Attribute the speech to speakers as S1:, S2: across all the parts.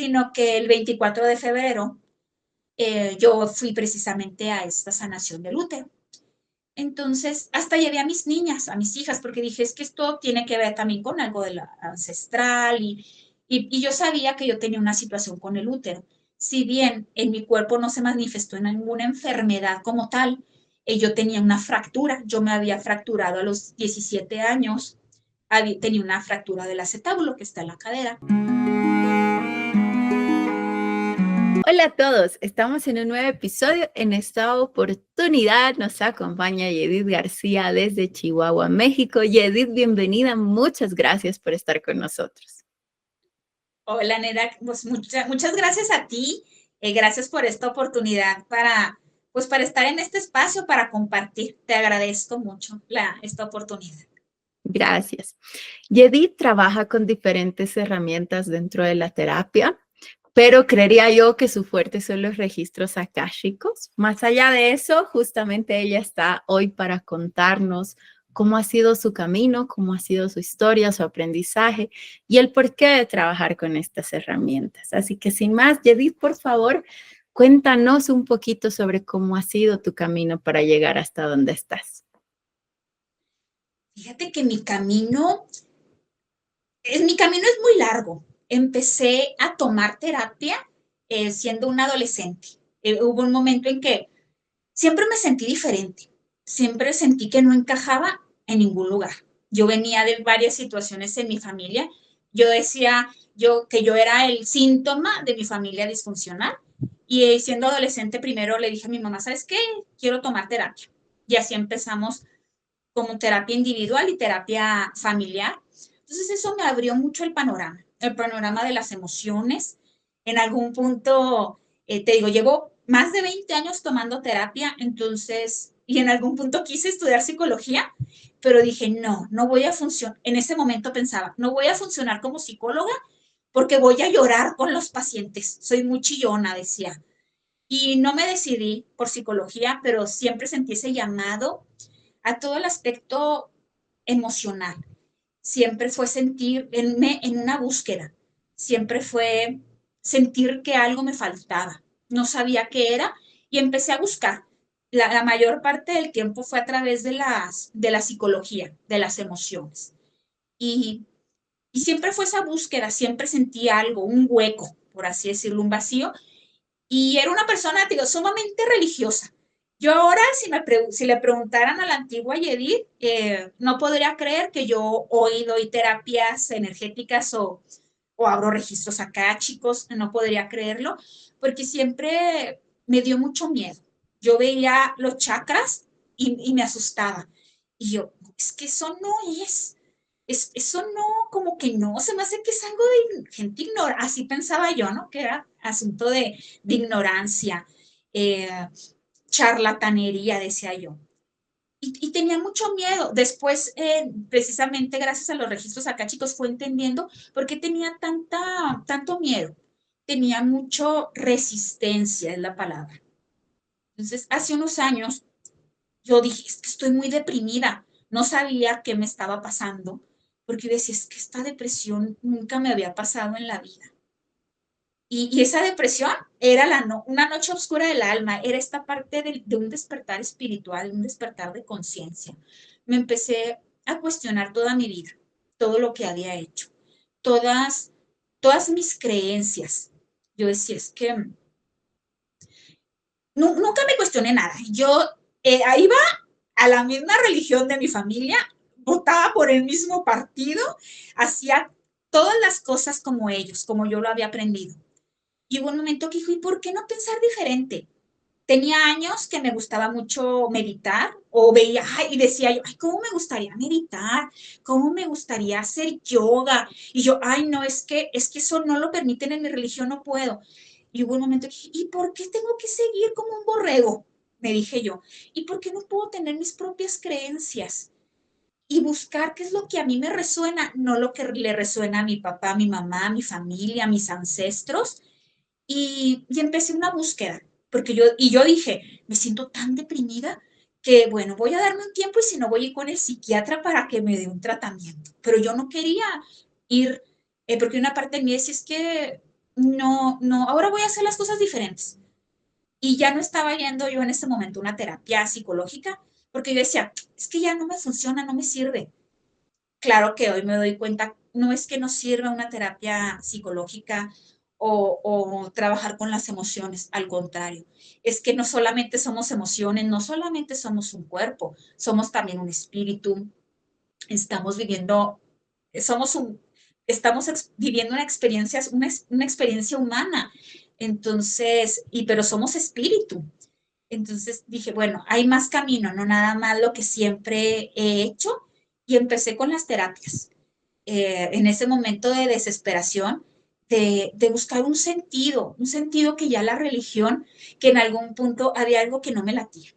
S1: sino que el 24 de febrero yo fui precisamente a esta sanación del útero. Entonces, hasta llevé a mis niñas, a mis hijas, porque dije, es que esto tiene que ver también con algo de la ancestral y yo sabía que yo tenía una situación con el útero. Si bien en mi cuerpo no se manifestó en ninguna enfermedad como tal, yo tenía una fractura, yo me había fracturado a los 17 años, tenía una fractura del acetábulo que está en la cadera.
S2: Hola a todos, estamos en un nuevo episodio. En esta oportunidad nos acompaña Yedith García desde Chihuahua, México. Yedith, bienvenida, muchas gracias por estar con nosotros.
S1: Hola, Neda, pues muchas gracias a ti, gracias por esta oportunidad para estar en este espacio, para compartir. Te agradezco mucho esta oportunidad.
S2: Gracias. Yedith trabaja con diferentes herramientas dentro de la terapia, pero creería yo que su fuerte son los registros akáshicos. Más allá de eso, justamente ella está hoy para contarnos cómo ha sido su camino, cómo ha sido su historia, su aprendizaje y el porqué de trabajar con estas herramientas. Así que sin más, Yedith, por favor, cuéntanos un poquito sobre cómo ha sido tu camino para llegar hasta donde estás.
S1: Fíjate que mi camino es muy largo. Empecé a tomar terapia siendo una adolescente. Hubo un momento en que siempre me sentí diferente, siempre sentí que no encajaba en ningún lugar. Yo venía de varias situaciones en mi familia. Yo decía que yo era el síntoma de mi familia disfuncional y siendo adolescente primero le dije a mi mamá, ¿sabes qué? Quiero tomar terapia. Y así empezamos como terapia individual y terapia familiar. Entonces eso me abrió mucho el panorama de las emociones. En algún punto, te digo, llevo más de 20 años tomando terapia, entonces, y en algún punto quise estudiar psicología, pero dije, no, no voy a funcionar. En ese momento pensaba, no voy a funcionar como psicóloga porque voy a llorar con los pacientes. Soy muy chillona, decía. Y no me decidí por psicología, pero siempre sentí ese llamado a todo el aspecto emocional. Siempre fue sentirme en una búsqueda, siempre fue sentir que algo me faltaba, no sabía qué era y empecé a buscar. La mayor parte del tiempo fue a través de la psicología, de las emociones. Y, y siempre fue esa búsqueda, siempre sentí algo, un hueco, por así decirlo, un vacío, y era una persona, digo, sumamente religiosa. Yo ahora, si le preguntaran a la antigua Yedid, no podría creer que yo hoy doy terapias energéticas o abro registros acá, chicos, no podría creerlo, porque siempre me dio mucho miedo. Yo veía los chakras y me asustaba. Y yo, es que eso no eso no, como que no, se me hace que es algo de gente ignorante, así pensaba yo, ¿no? Que era asunto de ignorancia, eh, charlatanería, decía yo. Y tenía mucho miedo. Después, precisamente gracias a los registros acá, chicos, fue entendiendo por qué tenía tanto miedo. Tenía mucho resistencia, es la palabra. Entonces, hace unos años, yo dije, es que estoy muy deprimida. No sabía qué me estaba pasando, porque yo decía, es que esta depresión nunca me había pasado en la vida. Y esa depresión era una noche oscura del alma, era esta parte de un despertar espiritual, un despertar de conciencia. Me empecé a cuestionar toda mi vida, todo lo que había hecho, todas, todas mis creencias. Yo decía, es que nunca me cuestioné nada. Yo iba a la misma religión de mi familia, votaba por el mismo partido, hacía todas las cosas como ellos, como yo lo había aprendido. Y hubo un momento que dijo, ¿y por qué no pensar diferente? Tenía años que me gustaba mucho meditar o veía, ay, y decía yo, ay, ¿cómo me gustaría meditar? ¿Cómo me gustaría hacer yoga? Y yo, ay, no, es que eso no lo permiten en mi religión, no puedo. Y hubo un momento que dije, ¿y por qué tengo que seguir como un borrego? Me dije yo, ¿y por qué no puedo tener mis propias creencias? Y buscar qué es lo que a mí me resuena, no lo que le resuena a mi papá, a mi mamá, a mi familia, a mis ancestros, y empecé una búsqueda, porque yo dije, me siento tan deprimida que, bueno, voy a darme un tiempo y si no voy a ir con el psiquiatra para que me dé un tratamiento. Pero yo no quería ir, porque una parte de mí decía, es que no, no, ahora voy a hacer las cosas diferentes. Y ya no estaba yendo yo en ese momento a una terapia psicológica, porque yo decía, es que ya no me funciona, no me sirve. Claro que hoy me doy cuenta, no es que no sirva una terapia psicológica o trabajar con las emociones, al contrario, es que no solamente somos emociones, no solamente somos un cuerpo, somos también un espíritu, estamos viviendo, somos un, viviendo una experiencia humana, entonces, pero somos espíritu. Entonces dije, bueno, hay más camino, no nada más lo que siempre he hecho, y empecé con las terapias. En ese momento de desesperación, de buscar un sentido que ya la religión, que en algún punto había algo que no me latía.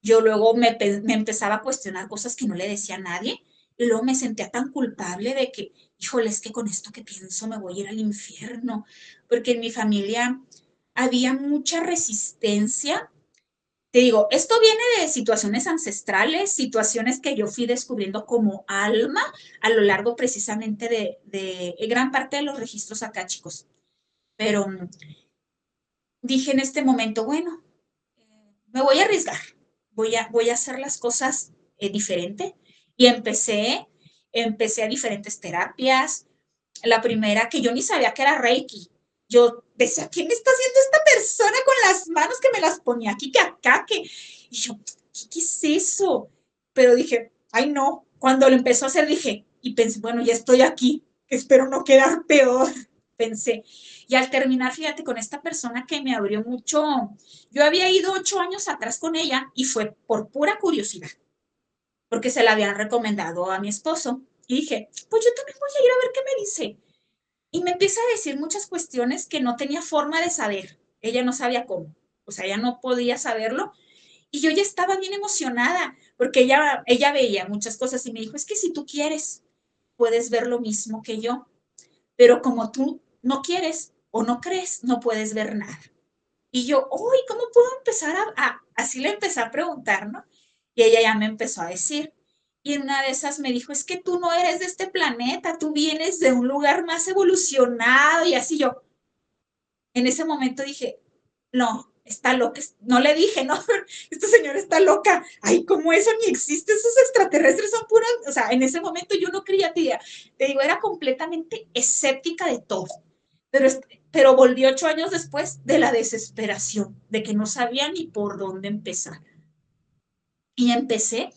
S1: Yo luego me empezaba a cuestionar cosas que no le decía a nadie, y luego me sentía tan culpable de que, híjole, es que con esto que pienso me voy a ir al infierno, porque en mi familia había mucha resistencia. Te digo, esto viene de situaciones ancestrales, situaciones que yo fui descubriendo como alma a lo largo precisamente de gran parte de los registros akáshicos. Pero dije en este momento, bueno, me voy a arriesgar, voy a hacer las cosas diferente. Y empecé a diferentes terapias. La primera, que yo ni sabía que era Reiki. Yo decía, ¿qué me está haciendo esta persona con las manos que me las ponía aquí, que acá, que... Y yo, ¿qué es eso? Pero dije, ay no, cuando lo empezó a hacer dije, y pensé, bueno, ya estoy aquí, espero no quedar peor, pensé. Y al terminar, fíjate, con esta persona que me abrió mucho, yo había ido 8 años atrás con ella y fue por pura curiosidad, porque se la habían recomendado a mi esposo. Y dije, pues yo también voy a ir a ver qué me dice. Y me empieza a decir muchas cuestiones que no tenía forma de saber. Ella no sabía cómo. O sea, ella no podía saberlo. Y yo ya estaba bien emocionada porque ella veía muchas cosas y me dijo, es que si tú quieres, puedes ver lo mismo que yo, pero como tú no quieres o no crees, no puedes ver nada. Y yo, uy, ¿cómo puedo empezar así le empecé a preguntar, ¿no? Y ella ya me empezó a decir. Y en una de esas me dijo, es que tú no eres de este planeta, tú vienes de un lugar más evolucionado. Y así yo, en ese momento dije, no, está loca. No le dije, no, esta señora está loca. Ay, ¿cómo eso ni existe? Esos extraterrestres son puros. O sea, en ese momento yo no creía, tía. Te digo, era completamente escéptica de todo. Pero, pero volví 8 años después de la desesperación, de que no sabía ni por dónde empezar. Y empecé,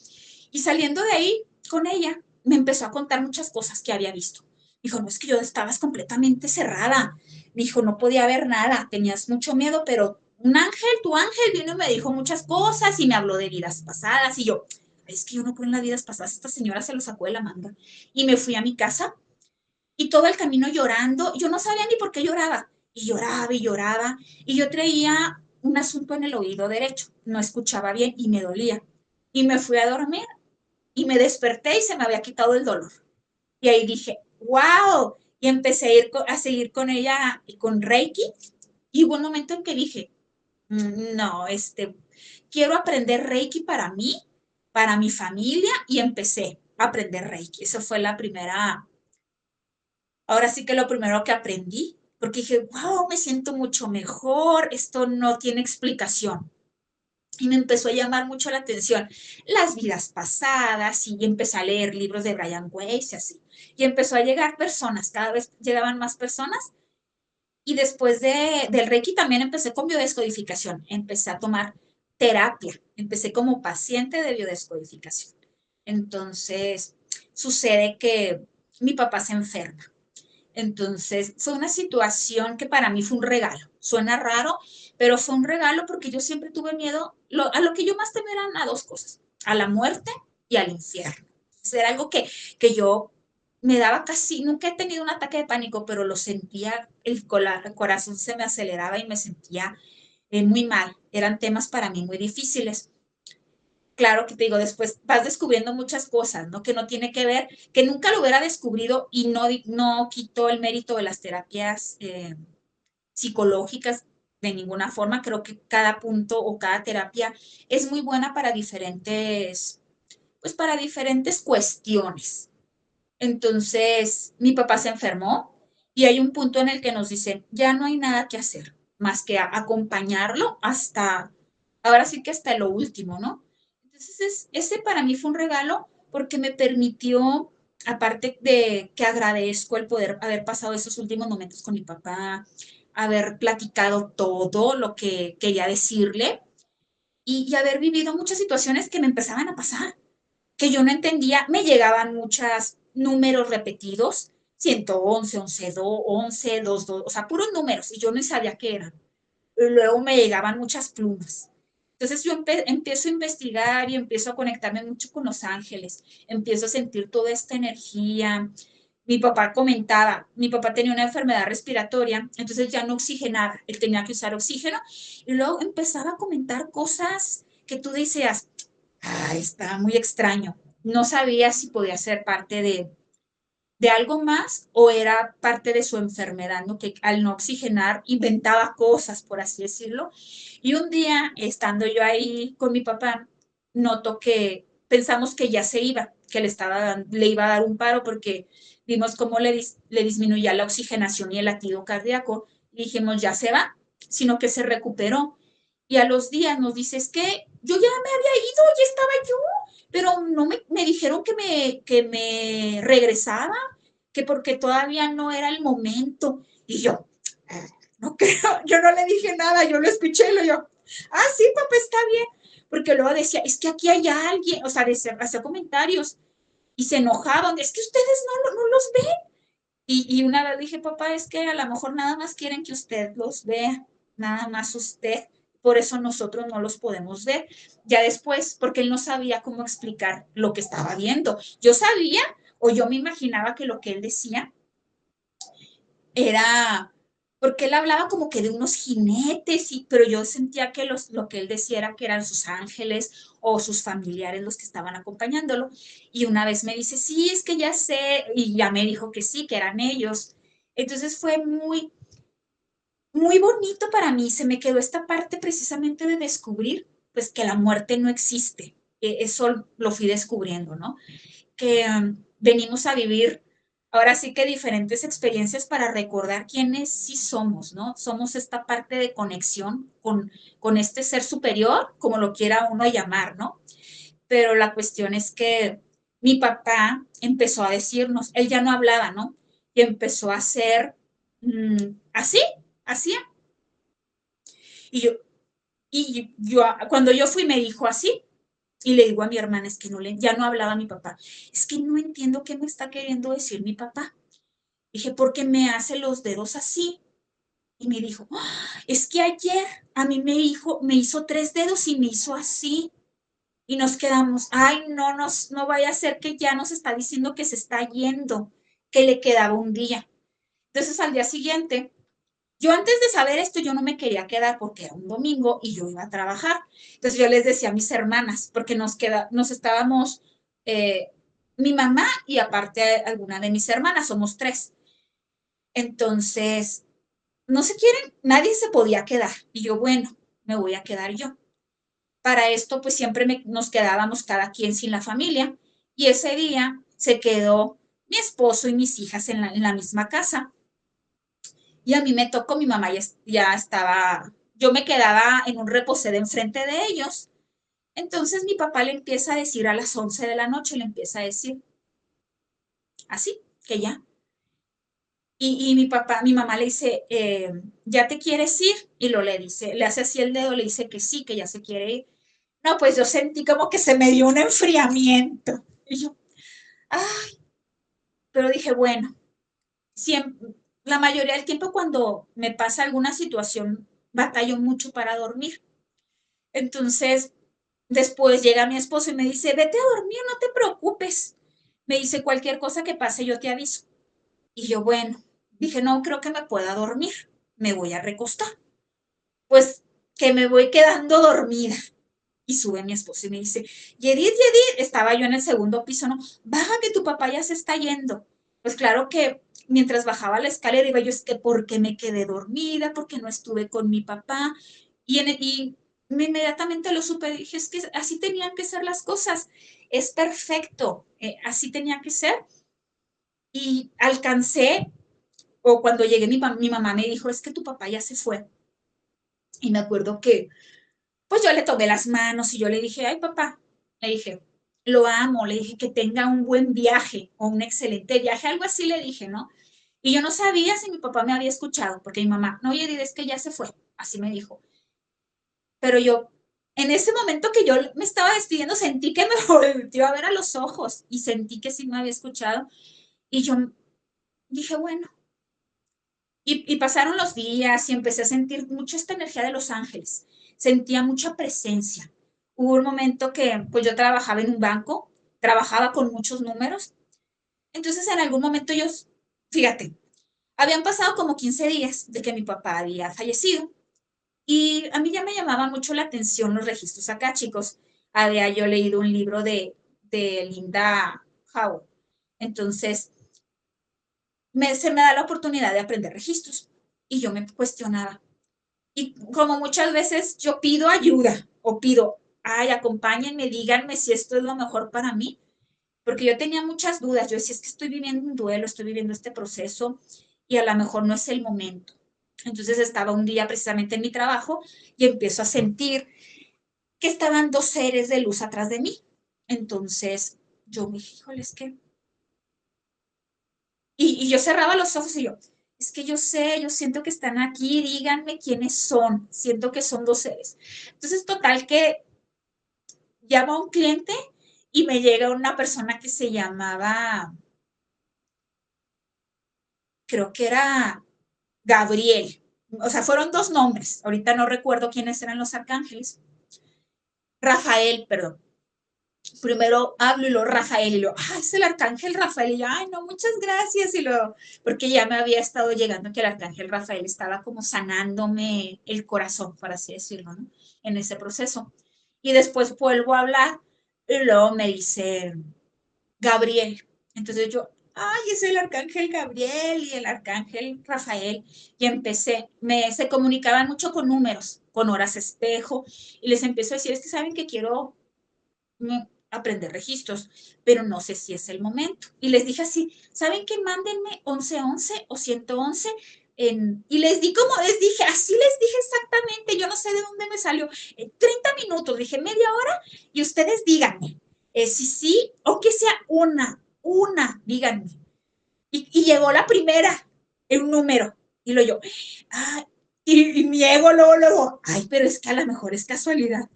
S1: y saliendo de ahí con ella, me empezó a contar muchas cosas que había visto. Dijo, no, es que yo estabas completamente cerrada. Dijo, no podía ver nada, tenías mucho miedo, pero un ángel, tu ángel vino y me dijo muchas cosas y me habló de vidas pasadas. Y yo, es que yo no creo en las vidas pasadas, esta señora se lo sacó de la manga. Y me fui a mi casa y todo el camino llorando. Yo no sabía ni por qué lloraba. Y lloraba y lloraba. Y yo traía un asunto en el oído derecho. No escuchaba bien y me dolía. Y me fui a dormir y me desperté y se me había quitado el dolor. Y ahí dije, wow. Y empecé a seguir con ella y con Reiki. Y hubo un momento en que dije, no, quiero aprender Reiki para mí, para mi familia. Y empecé a aprender Reiki. Esa fue la primera, ahora sí que lo primero que aprendí, porque dije, wow, me siento mucho mejor, esto no tiene explicación. Y me empezó a llamar mucho la atención las vidas pasadas y empecé a leer libros de Brian Weiss y así. Y empezó a llegar personas, cada vez llegaban más personas. Y después del Reiki también empecé con biodescodificación, empecé a tomar terapia, empecé como paciente de biodescodificación. Entonces, sucede que mi papá se enferma. Entonces, fue una situación que para mí fue un regalo. Suena raro, pero fue un regalo porque yo siempre tuve miedo. A lo que yo más temía eran a dos cosas, a la muerte y al infierno. Era algo que yo me daba casi, nunca he tenido un ataque de pánico, pero lo sentía, el corazón se me aceleraba y me sentía muy mal. Eran temas para mí muy difíciles. Claro que te digo, después vas descubriendo muchas cosas, ¿no? Que no tiene que ver, que nunca lo hubiera descubrido y no quitó el mérito de las terapias psicológicas de ninguna forma. Creo que cada punto o cada terapia es muy buena para diferentes, pues para diferentes cuestiones. Entonces, mi papá se enfermó Y hay un punto en el que nos dicen, ya no hay nada que hacer, más que acompañarlo hasta, ahora sí que hasta lo último, ¿no? Entonces, ese para mí fue un regalo porque me permitió, aparte de que agradezco el poder haber pasado esos últimos momentos con mi papá, haber platicado todo lo que quería decirle y haber vivido muchas situaciones que me empezaban a pasar que yo no entendía, me llegaban muchos números repetidos, 111, 11, 2, 11, 2, 2, o sea, puros números, y yo no sabía qué eran. Y luego me llegaban muchas plumas. Entonces yo empiezo a investigar y empiezo a conectarme mucho con los ángeles, empiezo a sentir toda esta energía. Mi papá comentaba, mi papá tenía una enfermedad respiratoria, entonces ya no oxigenaba, él tenía que usar oxígeno, y luego empezaba a comentar cosas que tú decías, está muy extraño. No sabía si podía ser parte de algo más o era parte de su enfermedad, ¿no? Que al no oxigenar inventaba cosas, por así decirlo. Y un día, estando yo ahí con mi papá, noto que pensamos que ya se iba, que le iba a dar un paro porque vimos cómo le disminuía la oxigenación y el latido cardíaco. Y dijimos, ya se va, sino que se recuperó. Y a los días nos dice, es que yo ya me había ido, ya estaba yo, pero no me dijeron que me regresaba, que porque todavía no era el momento. Y yo, no creo, yo no le dije nada, yo lo escuché, lo yo, sí, papá, está bien. Porque luego decía, es que aquí hay alguien, o sea, hacía comentarios y se enojaban, es que ustedes no los ven. Y una vez dije, papá, es que a lo mejor nada más quieren que usted los vea, nada más usted, por eso nosotros no los podemos ver. Ya después, porque él no sabía cómo explicar lo que estaba viendo. Yo sabía o yo me imaginaba que lo que él decía era, porque él hablaba como que de unos jinetes, pero yo sentía que lo que él decía era que eran sus ángeles o sus familiares los que estaban acompañándolo. Y una vez me dice, sí, es que ya sé, y ya me dijo que sí, que eran ellos. Entonces fue muy, muy bonito para mí, se me quedó esta parte precisamente de descubrir, pues que la muerte no existe. Eso lo fui descubriendo, ¿no? Que venimos a vivir ahora sí que diferentes experiencias para recordar quiénes sí somos, ¿no? Somos esta parte de conexión con este ser superior, como lo quiera uno llamar, ¿no? Pero la cuestión es que mi papá empezó a decirnos, él ya no hablaba, ¿no? Y empezó a hacer así, así. Y yo, cuando yo fui, me dijo así, y le digo a mi hermana, es que ya no hablaba mi papá, es que no entiendo qué me está queriendo decir mi papá. Dije, ¿por qué me hace los dedos así? Y me dijo, es que ayer a mí me hizo 3 dedos y me hizo así. Y nos quedamos, ay, no vaya a ser que ya nos está diciendo que se está yendo, que le quedaba un día. Entonces al día siguiente, yo antes de saber esto, yo no me quería quedar porque era un domingo y yo iba a trabajar. Entonces yo les decía a mis hermanas, porque nos estábamos, eh, mi mamá y aparte alguna de mis hermanas, somos 3. Entonces, no se quieren, nadie se podía quedar. Y yo, bueno, me voy a quedar yo. Para esto, pues siempre nos quedábamos cada quien sin la familia. Y ese día se quedó mi esposo y mis hijas en la misma casa. Y a mí me tocó, mi mamá ya estaba, yo me quedaba en un reposé de enfrente de ellos. Entonces mi papá le empieza a decir a las 11 de la noche, le empieza a decir así, que ya. Y mi mamá le dice, ¿ya te quieres ir? Y lo le dice, le hace así el dedo, le dice que sí, que ya se quiere ir. No, pues yo sentí como que se me dio un enfriamiento. Y yo, ay, pero dije, bueno, siempre, la mayoría del tiempo cuando me pasa alguna situación, batallo mucho para dormir. Entonces, después llega mi esposo y me dice, vete a dormir, no te preocupes. Me dice, cualquier cosa que pase, yo te aviso. Y yo, bueno, dije, no creo que me pueda dormir, me voy a recostar. Pues que me voy quedando dormida. Y sube mi esposo y me dice, Yedith, estaba yo en el segundo piso, ¿no? Baja que tu papá ya se está yendo. Pues claro que mientras bajaba la escalera iba yo, es que porque me quedé dormida, porque no estuve con mi papá. Y inmediatamente lo supe, dije, es que así tenían que ser las cosas. Es perfecto, así tenía que ser. Y alcancé O cuando llegué, mi mamá me dijo, es que tu papá ya se fue. Y me acuerdo que, pues yo le tomé las manos y yo le dije, ay papá, le dije, lo amo, le dije que tenga un buen viaje o un excelente viaje, algo así le dije, ¿no? Y yo no sabía si mi papá me había escuchado, porque mi mamá, no, oye, es que ya se fue, así me dijo. Pero yo, en ese momento que yo me estaba despidiendo, sentí que me volteó a ver a los ojos y sentí que sí me había escuchado. Y yo dije, bueno, y pasaron los días y empecé a sentir mucho esta energía de los ángeles. Sentía mucha presencia. Hubo un momento que pues yo trabajaba en un banco, trabajaba con muchos números. Entonces en algún momento yo, fíjate, habían pasado como 15 días de que mi papá había fallecido. Y a mí ya me llamaba mucho la atención los registros acá, chicos. Había yo leído un libro de Linda Howe. Entonces, se me da la oportunidad de aprender registros. Y yo me cuestionaba. Y como muchas veces yo pido ayuda o pido, ay, acompáñenme, díganme si esto es lo mejor para mí. Porque yo tenía muchas dudas. Yo decía, es que estoy viviendo un duelo, estoy viviendo este proceso y a lo mejor no es el momento. Entonces estaba un día precisamente en mi trabajo y empiezo a sentir que estaban dos seres de luz atrás de mí. Entonces yo me dije, híjole, es que... Y yo cerraba los ojos y yo, es que yo sé, yo siento que están aquí, díganme quiénes son, siento que son dos seres. Entonces, total que llamo a un cliente y me llega una persona que se llamaba, creo que era Gabriel. O sea, fueron dos nombres. Ahorita no recuerdo quiénes eran los arcángeles. Rafael, perdón. Primero hablo y lo Rafael y lo, es el arcángel Rafael y yo, ay, no, muchas gracias y lo, porque ya me había estado llegando que el arcángel Rafael estaba como sanándome el corazón, por así decirlo, ¿no? En ese proceso. Y después vuelvo a hablar y luego me dice Gabriel. Entonces yo, ay, es el arcángel Gabriel y el arcángel Rafael. Y empecé, se comunicaban mucho con números, con horas espejo, y les empiezo a decir, es que saben que quiero aprender registros, pero no sé si es el momento. Y les dije así, ¿saben qué? Mándenme 1111 o 111 y les di como les dije, así les dije exactamente, yo no sé de dónde me salió, 30 minutos, dije media hora y ustedes díganme si sí o que sea díganme. Y llegó la primera, en un número, y lo yo, ay, y mi ego luego, ay, pero es que a lo mejor es casualidad.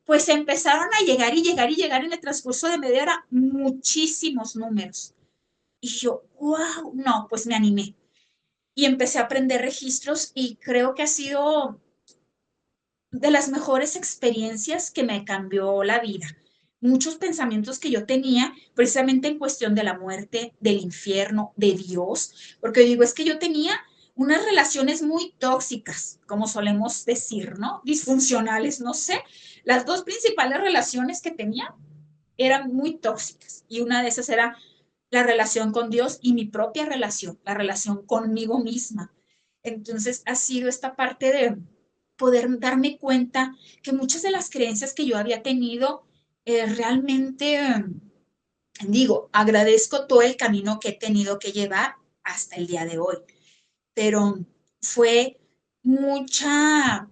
S1: Pues empezaron a llegar y llegar y llegar en el transcurso de media hora muchísimos números. Y yo, wow, no, pues me animé. Y empecé a aprender registros y creo que ha sido de las mejores experiencias que me cambió la vida. Muchos pensamientos que yo tenía precisamente en cuestión de la muerte, del infierno, de Dios, porque digo, es que yo tenía unas relaciones muy tóxicas, como solemos decir, ¿no? Disfuncionales, no sé. Las dos principales relaciones que tenía eran muy tóxicas y una de esas era la relación con Dios y mi propia relación, la relación conmigo misma. Entonces ha sido esta parte de poder darme cuenta que muchas de las creencias que yo había tenido realmente, digo, agradezco todo el camino que he tenido que llevar hasta el día de hoy, pero fue mucha,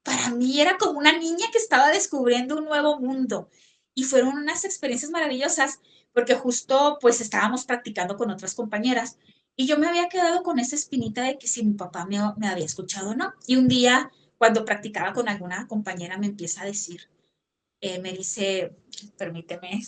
S1: para mí era como una niña que estaba descubriendo un nuevo mundo y fueron unas experiencias maravillosas porque justo pues estábamos practicando con otras compañeras y yo me había quedado con esa espinita de que si mi papá me había escuchado o no. Y un día cuando practicaba con alguna compañera me empieza a decir, me dice, permíteme,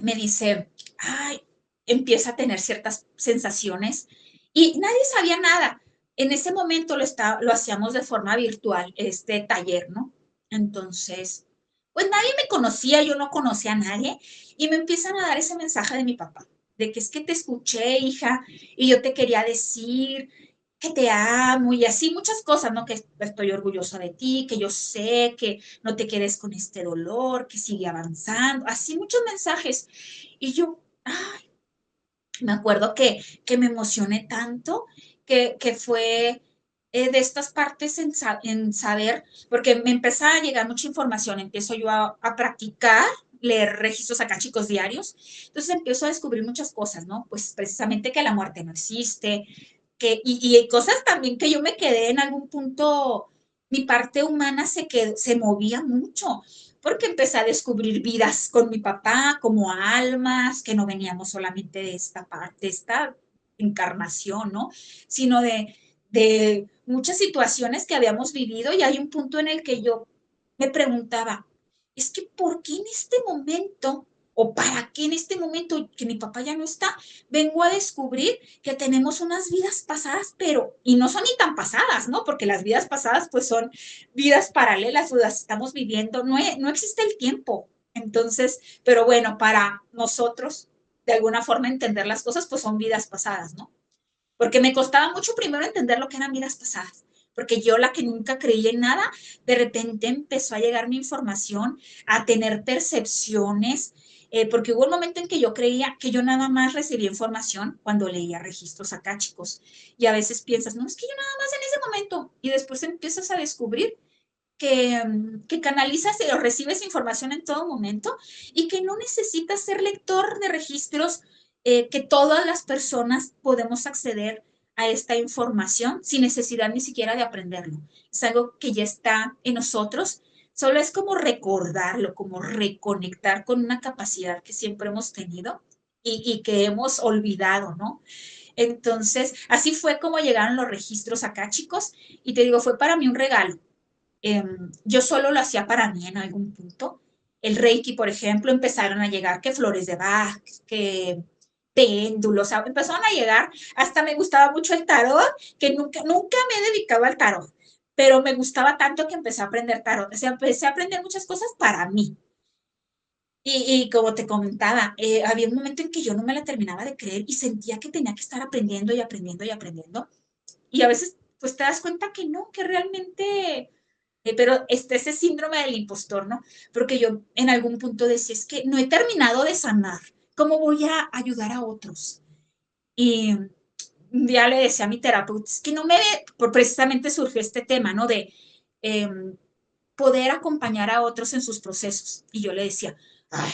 S1: me dice, ay, empieza a tener ciertas sensaciones y nadie sabía nada. En ese momento lo hacíamos de forma virtual, este taller, ¿no? Entonces, pues nadie me conocía, yo no conocía a nadie y me empiezan a dar ese mensaje de mi papá, de que es que te escuché, hija, y yo te quería decir que te amo y así muchas cosas, ¿no? Que estoy orgullosa de ti, que yo sé que no te quedes con este dolor, que sigue avanzando, así muchos mensajes. Y yo, ay, me acuerdo que me emocioné tanto que fue de estas partes en saber, porque me empezaba a llegar mucha información, empiezo yo a practicar, leer registros akáshicos diarios. Entonces empiezo a descubrir muchas cosas, ¿no? Pues precisamente que la muerte no existe, y cosas también que yo me quedé en algún punto, mi parte humana se movía mucho, porque empecé a descubrir vidas con mi papá como almas, que no veníamos solamente de esta parte, de esta encarnación, ¿no? Sino de muchas situaciones que habíamos vivido, y hay un punto en el que yo me preguntaba, es que ¿por qué en este momento, o para qué en este momento que mi papá ya no está, vengo a descubrir que tenemos unas vidas pasadas, pero, y no son ni tan pasadas, ¿no? Porque las vidas pasadas pues son vidas paralelas, o las estamos viviendo, no existe el tiempo. Entonces, pero bueno, para nosotros, de alguna forma entender las cosas, pues son vidas pasadas, ¿no? Porque me costaba mucho primero entender lo que eran vidas pasadas, porque yo, la que nunca creía en nada, de repente empezó a llegar mi información, a tener percepciones, porque hubo un momento en que yo creía que yo nada más recibía información cuando leía registros akáshicos, y a veces piensas, no, es que yo nada más en ese momento, y después empiezas a descubrir que canalizas o recibes información en todo momento, y que no necesitas ser lector de registros, que todas las personas podemos acceder a esta información sin necesidad ni siquiera de aprenderlo. Es algo que ya está en nosotros, solo es como recordarlo, como reconectar con una capacidad que siempre hemos tenido, y que hemos olvidado, ¿no? Entonces, así fue como llegaron los registros akáshicos, y te digo, fue para mí un regalo. Yo solo lo hacía para mí en algún punto. El Reiki, por ejemplo, empezaron a llegar que flores de Bach, que péndulos, o sea, empezaron a llegar, hasta me gustaba mucho el tarot, que nunca me he dedicado al tarot, pero me gustaba tanto que empecé a aprender tarot, o sea, empecé a aprender muchas cosas para mí. Y como te comentaba, había un momento en que yo no me la terminaba de creer y sentía que tenía que estar aprendiendo y aprendiendo y aprendiendo. Y a veces, pues te das cuenta que no, que realmente, pero ese síndrome del impostor, ¿no? Porque yo en algún punto decía, es que no he terminado de sanar, ¿cómo voy a ayudar a otros? Y un día le decía a mi terapeuta, es que no me ve, por precisamente surgió este tema, ¿no? De eh, poder acompañar a otros en sus procesos. Y yo le decía, ay,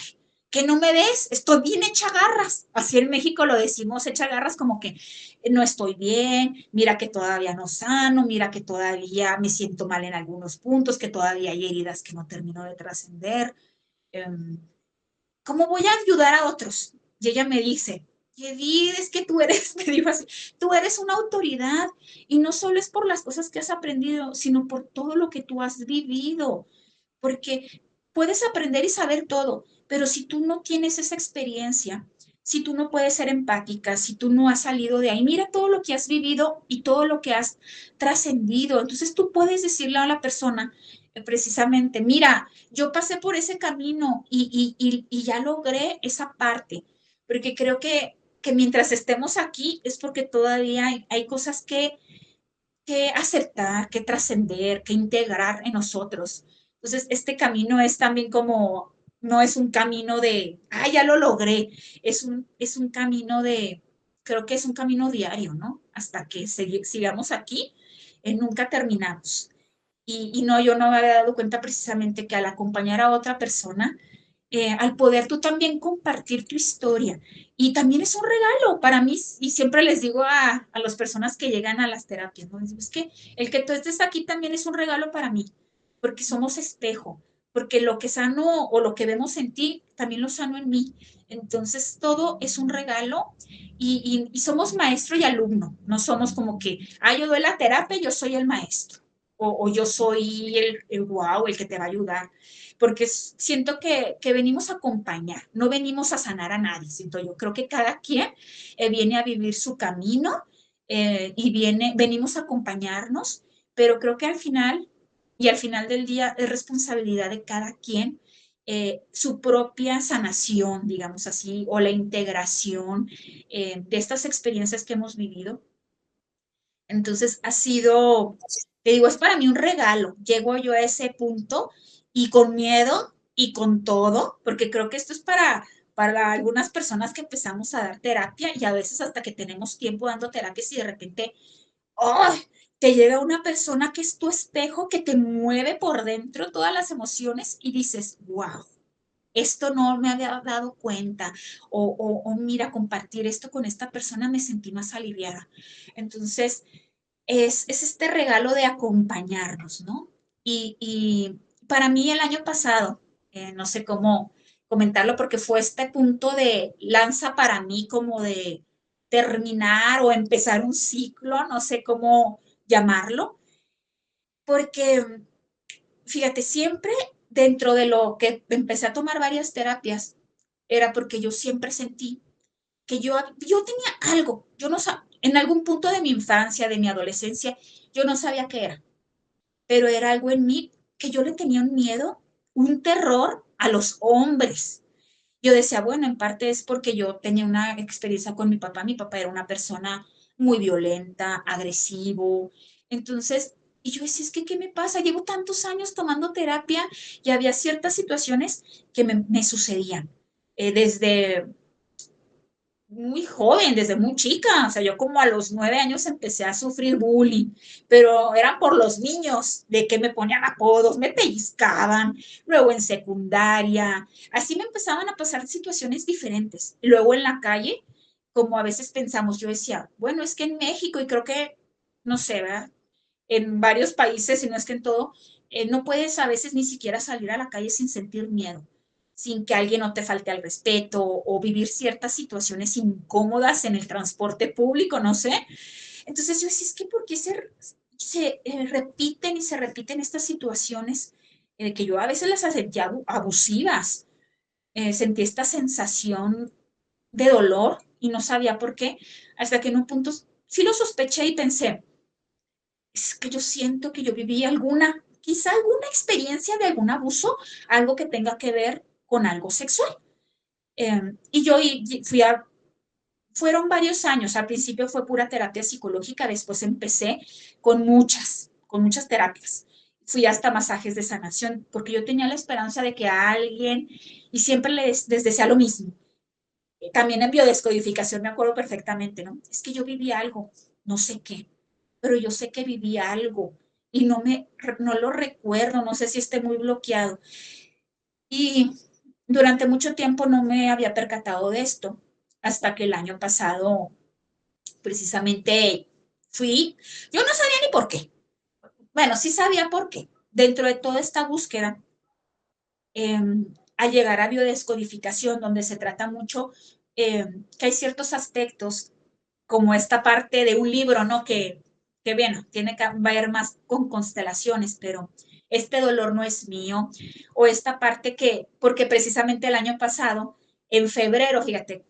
S1: que no me ves, estoy bien hecha garras. Así en México lo decimos, hecha garras, como que no estoy bien, mira que todavía no sano, mira que todavía me siento mal en algunos puntos, que todavía hay heridas que no termino de trascender. ¿Cómo voy a ayudar a otros? Y ella me dice, Edith, es que tú eres, me dijo así, tú eres una autoridad, y no solo es por las cosas que has aprendido, sino por todo lo que tú has vivido, porque puedes aprender y saber todo, pero si tú no tienes esa experiencia, si tú no puedes ser empática, si tú no has salido de ahí, mira todo lo que has vivido y todo lo que has trascendido. Entonces tú puedes decirle a la persona, precisamente, mira, yo pasé por ese camino, y ya logré esa parte, porque creo que mientras estemos aquí es porque todavía hay cosas que aceptar, que trascender, que integrar en nosotros. Entonces, este camino es también como, no es un camino de, ah, ya lo logré, es un camino de, creo que es un camino diario, ¿no? Hasta que sigamos aquí, nunca terminamos. Y no, yo no me había dado cuenta precisamente que al acompañar a otra persona, al poder tú también compartir tu historia, y también es un regalo para mí, y siempre les digo a las personas que llegan a las terapias, ¿no? Es que el que tú estés aquí también es un regalo para mí, porque somos espejo, porque lo que sano o lo que vemos en ti, también lo sano en mí. Entonces, todo es un regalo, y somos maestro y alumno, no somos como que, ah, yo doy la terapia, yo soy el maestro, o yo soy el wow, el que te va a ayudar, porque siento que venimos a acompañar, no venimos a sanar a nadie, siento yo. Creo que cada quien viene a vivir su camino, y venimos a acompañarnos, pero creo que al final del día es responsabilidad de cada quien, su propia sanación, digamos así, o la integración, de estas experiencias que hemos vivido. Entonces ha sido, te digo, es para mí un regalo. Llego yo a ese punto, y con miedo y con todo, porque creo que esto es para algunas personas que empezamos a dar terapia, y a veces hasta que tenemos tiempo dando terapias, y de repente, ¡ay! Te llega una persona que es tu espejo, que te mueve por dentro todas las emociones, y dices, wow. esto no me había dado cuenta, o mira, compartir esto con esta persona me sentí más aliviada. Entonces, es este regalo de acompañarnos, ¿no? Y para mí el año pasado, no sé cómo comentarlo, porque fue este punto de lanza para mí como de terminar o empezar un ciclo, no sé cómo llamarlo, porque fíjate, siempre dentro de lo que empecé a tomar varias terapias, era porque yo siempre sentí que yo tenía algo, yo no sabía, en algún punto de mi infancia, de mi adolescencia, yo no sabía qué era, pero era algo en mí que yo le tenía un miedo, un terror a los hombres. Yo decía, bueno, en parte es porque yo tenía una experiencia con mi papá era una persona muy violenta, agresivo, entonces, y yo decía, es que, ¿qué me pasa? Llevo tantos años tomando terapia y había ciertas situaciones que me sucedían, desde muy joven, desde muy chica, o sea, yo como a los 9 años empecé a sufrir bullying, pero eran por los niños, de que me ponían apodos, me pellizcaban, luego en secundaria, así me empezaban a pasar situaciones diferentes. Luego en la calle, como a veces pensamos, yo decía, bueno, es que en México y creo que, no sé, ¿verdad? En varios países, si no es que en todo, no puedes a veces ni siquiera salir a la calle sin sentir miedo, sin que alguien no te falte al respeto o vivir ciertas situaciones incómodas en el transporte público, no sé. Entonces yo decía, es que ¿por qué se repiten y se repiten estas situaciones que yo a veces las sentía abusivas? Sentí esta sensación de dolor y no sabía por qué, hasta que en un punto sí lo sospeché y pensé, es que yo siento que yo viví quizá alguna experiencia de algún abuso, algo que tenga que ver con algo sexual. Y yo fueron varios años, al principio fue pura terapia psicológica, después empecé con muchas terapias. Fui hasta masajes de sanación, porque yo tenía la esperanza de que a alguien, y siempre les decía lo mismo, también en biodescodificación me acuerdo perfectamente, ¿no? Es que yo viví algo, no sé qué, pero yo sé que viví algo y no lo recuerdo, no sé si esté muy bloqueado. Y durante mucho tiempo no me había percatado de esto, hasta que el año pasado precisamente fui, yo no sabía ni por qué. Bueno, sí sabía por qué. Dentro de toda esta búsqueda, eh, al llegar a biodescodificación, donde se trata mucho que hay ciertos aspectos, como esta parte de un libro, ¿no? Que bueno, tiene que ver más con constelaciones, pero este dolor no es mío, o esta parte porque precisamente el año pasado, en febrero, fíjate,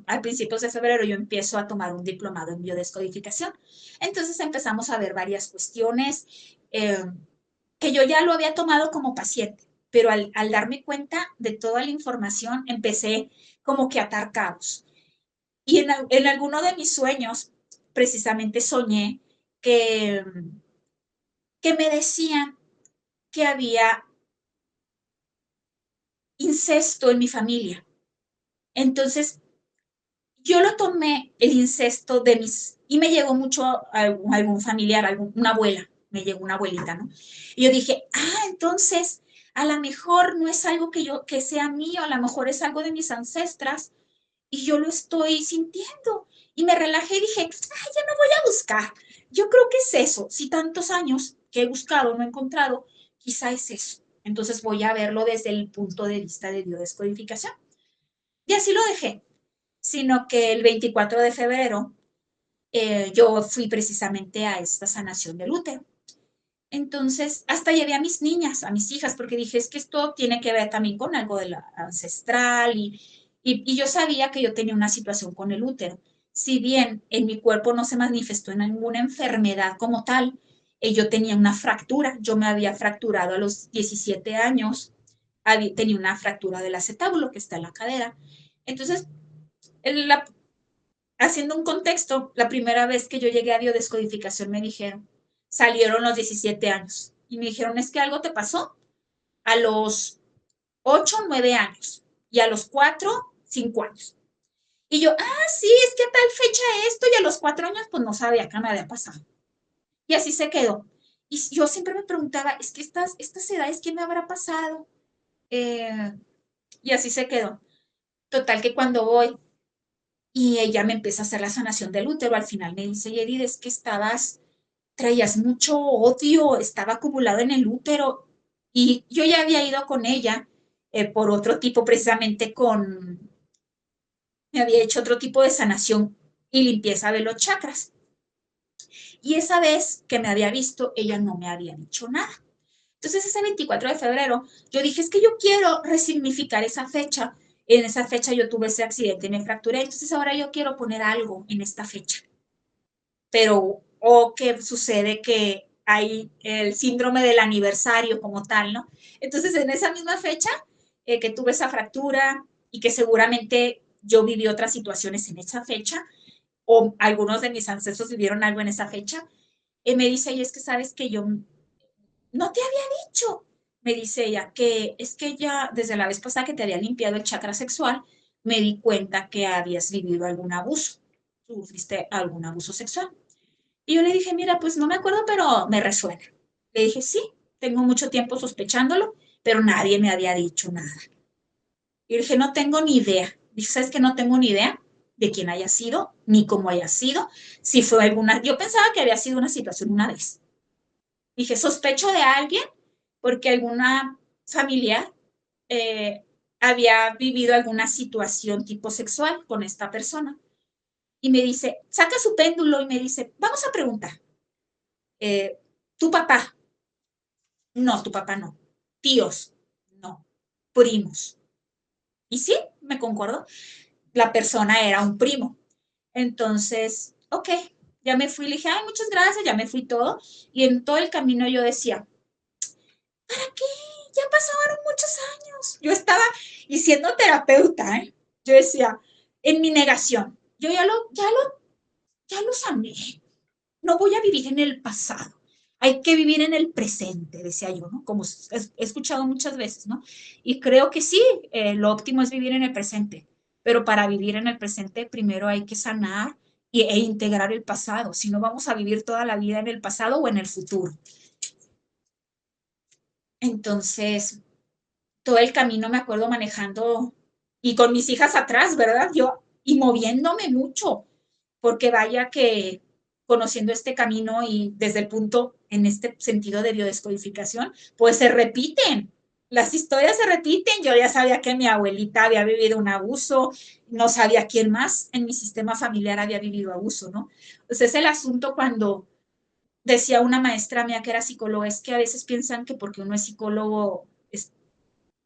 S1: al principios de febrero yo empiezo a tomar un diplomado en biodescodificación. Entonces empezamos a ver varias cuestiones que yo ya lo había tomado como paciente, pero al darme cuenta de toda la información, empecé como que a atar cabos. Y en alguno de mis sueños, precisamente soñé que, que me decían que había incesto en mi familia. Entonces, yo lo tomé el incesto y me llegó mucho algún familiar, una abuela, me llegó una abuelita, ¿no? Y yo dije, entonces, a lo mejor no es algo que sea mío, a lo mejor es algo de mis ancestras y yo lo estoy sintiendo. Y me relajé y dije, ya no voy a buscar. Yo creo que es eso. Si tantos años que he buscado no he encontrado, quizá es eso. Entonces voy a verlo desde el punto de vista de biodescodificación. Y así lo dejé. Sino que el 24 de febrero yo fui precisamente a esta sanación del útero. Entonces, hasta llevé a mis niñas, a mis hijas, porque dije, es que esto tiene que ver también con algo de la ancestral y yo sabía que yo tenía una situación con el útero. Si bien en mi cuerpo no se manifestó en ninguna enfermedad como tal, yo tenía una fractura. Yo me había fracturado a los 17 años, tenía una fractura del acetábulo que está en la cadera. Entonces, la, haciendo un contexto, la primera vez que yo llegué a biodescodificación me dijeron, salieron los 17 años y me dijeron, es que algo te pasó a los 8 9 años y a los 4 5 años. Y yo, sí, es que a tal fecha esto y a los 4 años pues no sabía qué me había pasado. Y así se quedó. Y yo siempre me preguntaba, es que estas edades, ¿qué me habrá pasado? Y así se quedó. Total que cuando voy y ella me empieza a hacer la sanación del útero, al final me dice, Edith, es que traías mucho odio, estaba acumulado en el útero. Y yo ya había ido con ella por otro tipo, precisamente me había hecho otro tipo de sanación y limpieza de los chakras. Y esa vez que me había visto, ella no me había dicho nada. Entonces, ese 24 de febrero, yo dije, es que yo quiero resignificar esa fecha. En esa fecha yo tuve ese accidente y me fracturé. Entonces, ahora yo quiero poner algo en esta fecha. Pero, o que sucede que hay el síndrome del aniversario como tal, ¿no? Entonces, en esa misma fecha que tuve esa fractura y que seguramente yo viví otras situaciones en esa fecha, o algunos de mis ancestros vivieron algo en esa fecha, me dice, y es que sabes que yo no te había dicho, me dice ella, que es que ya desde la vez pasada que te había limpiado el chakra sexual, me di cuenta que habías vivido algún abuso, sufriste algún abuso sexual. Y yo le dije, mira, pues no me acuerdo, pero me resuena. Le dije, sí, tengo mucho tiempo sospechándolo, pero nadie me había dicho nada. Y le dije, no tengo ni idea. Dije, ¿sabes que no tengo ni idea de quién haya sido, ni cómo haya sido? Si fue alguna, yo pensaba que había sido una situación una vez. Dije, sospecho de alguien porque alguna familiar eh, había vivido alguna situación tipo sexual con esta persona. Y me dice, saca su péndulo y me dice, vamos a preguntar, eh, ¿tu papá? No, tu papá no. Tíos, no. Primos. Y sí, me concuerdo, la persona era un primo. Entonces, ok, ya me fui, le dije, ay, muchas gracias, ya me fui todo. Y en todo el camino yo decía, ¿para qué? Ya pasaron muchos años. Yo estaba, y siendo terapeuta, ¿eh? Yo decía, en mi negación, yo ya lo sané. No voy a vivir en el pasado. Hay que vivir en el presente, decía yo, ¿no? Como he escuchado muchas veces, ¿no? Y creo que sí, lo óptimo es vivir en el presente, pero para vivir en el presente primero hay que sanar e integrar el pasado, si no vamos a vivir toda la vida en el pasado o en el futuro. Entonces, todo el camino me acuerdo manejando y con mis hijas atrás, ¿verdad? Yo y moviéndome mucho, porque vaya que conociendo este camino y desde el punto, en este sentido de biodescodificación, pues se repiten. Las historias se repiten. Yo ya sabía que mi abuelita había vivido un abuso, no sabía quién más en mi sistema familiar había vivido abuso, ¿no? Pues es el asunto cuando decía una maestra mía que era psicóloga, es que a veces piensan que porque uno es psicólogo es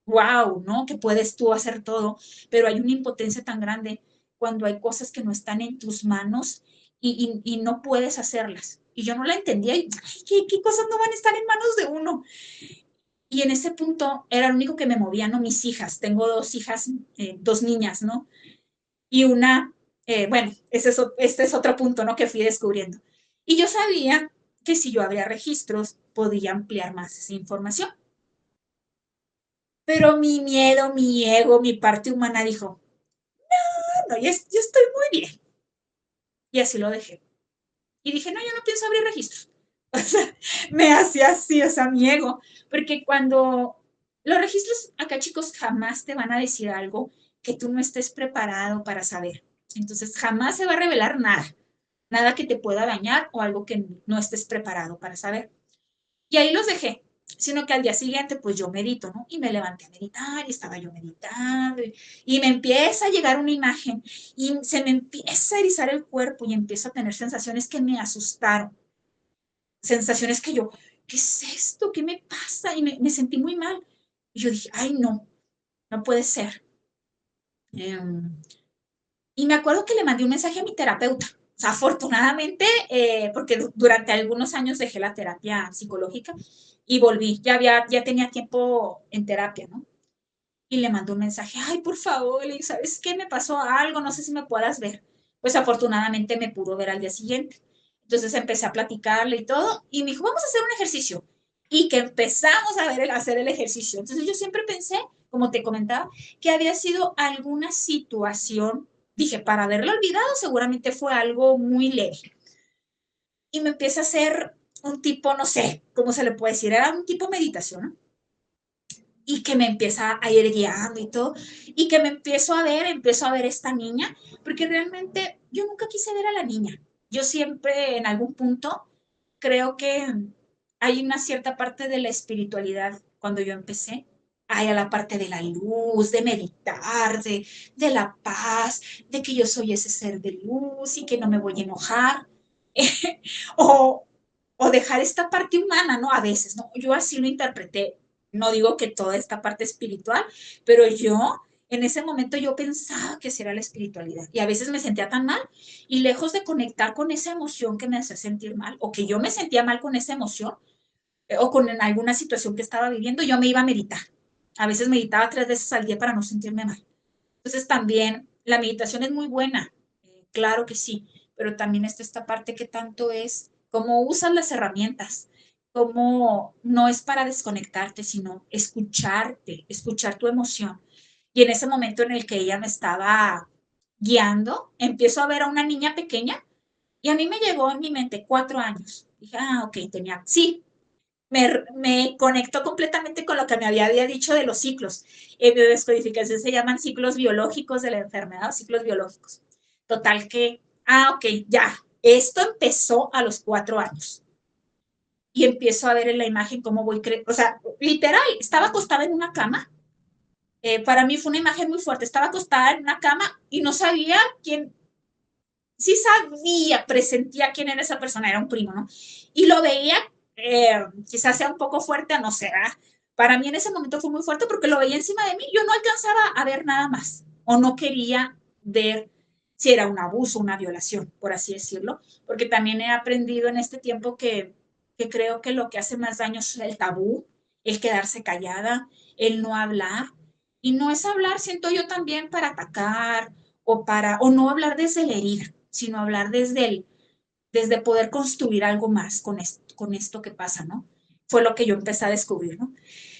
S1: wow, ¿no? Que puedes tú hacer todo, pero hay una impotencia tan grande cuando hay cosas que no están en tus manos y no puedes hacerlas. Y yo no la entendía. Y, ¿qué cosas no van a estar en manos de uno? Y en ese punto era lo único que me movía, ¿no? Mis hijas. Tengo dos hijas, dos niñas, ¿no? Y una, bueno, este es otro punto, ¿no? Que fui descubriendo. Y yo sabía que si yo abría registros, podía ampliar más esa información. Pero mi miedo, mi ego, mi parte humana dijo, no, yo estoy muy bien. Y así lo dejé. Y dije, no, yo no pienso abrir registros. O sea, me hacía así, o sea, mi ego. Porque cuando los registros acá, chicos, jamás te van a decir algo que tú no estés preparado para saber. Entonces, jamás se va a revelar nada. Nada que te pueda dañar o algo que no estés preparado para saber. Y ahí los dejé, sino que al día siguiente pues yo medito, ¿no? Y me levanté a meditar y estaba yo meditando y me empieza a llegar una imagen y se me empieza a erizar el cuerpo y empiezo a tener sensaciones que me asustaron, sensaciones que yo, ¿qué es esto? ¿Qué me pasa? Y me sentí muy mal. Y yo dije, ay, no, no puede ser. Y me acuerdo que le mandé un mensaje a mi terapeuta. O sea, afortunadamente, porque durante algunos años dejé la terapia psicológica y volví. Ya tenía tiempo en terapia, ¿no? Y le mandé un mensaje, ay, por favor, le dije, ¿sabes qué? Me pasó algo, no sé si me puedas ver. Pues afortunadamente me pudo ver al día siguiente. Entonces empecé a platicarle y todo, y me dijo, vamos a hacer un ejercicio. Y que empezamos a hacer el ejercicio. Entonces yo siempre pensé, como te comentaba, que había sido alguna situación, dije, para haberlo olvidado, seguramente fue algo muy leve. Y me empieza a hacer un tipo, no sé cómo se le puede decir, era un tipo meditación, ¿no? y que me empieza a ir guiando y todo, y que empiezo a ver esta niña, porque realmente yo nunca quise ver a la niña. Yo siempre en algún punto creo que hay una cierta parte de la espiritualidad cuando yo empecé. Hay a la parte de la luz, de meditar, de la paz, de que yo soy ese ser de luz y que no me voy a enojar. o, o dejar esta parte humana, ¿no? A veces, ¿no? Yo así lo interpreté. No digo que toda esta parte espiritual, pero yo en ese momento yo pensaba que esa era la espiritualidad y a veces me sentía tan mal y lejos de conectar con esa emoción que me hacía sentir mal o que yo me sentía mal con esa emoción o con alguna situación que estaba viviendo, yo me iba a meditar. A veces meditaba 3 veces al día para no sentirme mal. Entonces también la meditación es muy buena, claro que sí, pero también está esta parte que tanto es cómo usas las herramientas, cómo no es para desconectarte, sino escucharte, escuchar tu emoción. Y en ese momento en el que ella me estaba guiando, empiezo a ver a una niña pequeña y a mí me llegó en mi mente 4 años. Dije, ok, sí, me conectó completamente con lo que me había dicho de los ciclos. En biodescodificación se llaman ciclos biológicos de la enfermedad, ciclos biológicos. Total que, ok, ya, esto empezó a los 4 años. Y empiezo a ver en la imagen cómo voy creciendo. O sea, literal, estaba acostada en una cama. Para mí fue una imagen muy fuerte. Estaba acostada en una cama y no sabía quién, sí sabía, presentía quién era esa persona, era un primo, ¿no? Y lo veía, quizás sea un poco fuerte, no sé, ¿verdad? Para mí en ese momento fue muy fuerte porque lo veía encima de mí, yo no alcanzaba a ver nada más, o no quería ver si era un abuso, una violación, por así decirlo, porque también he aprendido en este tiempo que creo que lo que hace más daño es el tabú, el quedarse callada, el no hablar, y no es hablar, siento yo también para atacar, o no hablar desde la herida, sino hablar desde poder construir algo más con esto que pasa, ¿no? Fue lo que yo empecé a descubrir, ¿no?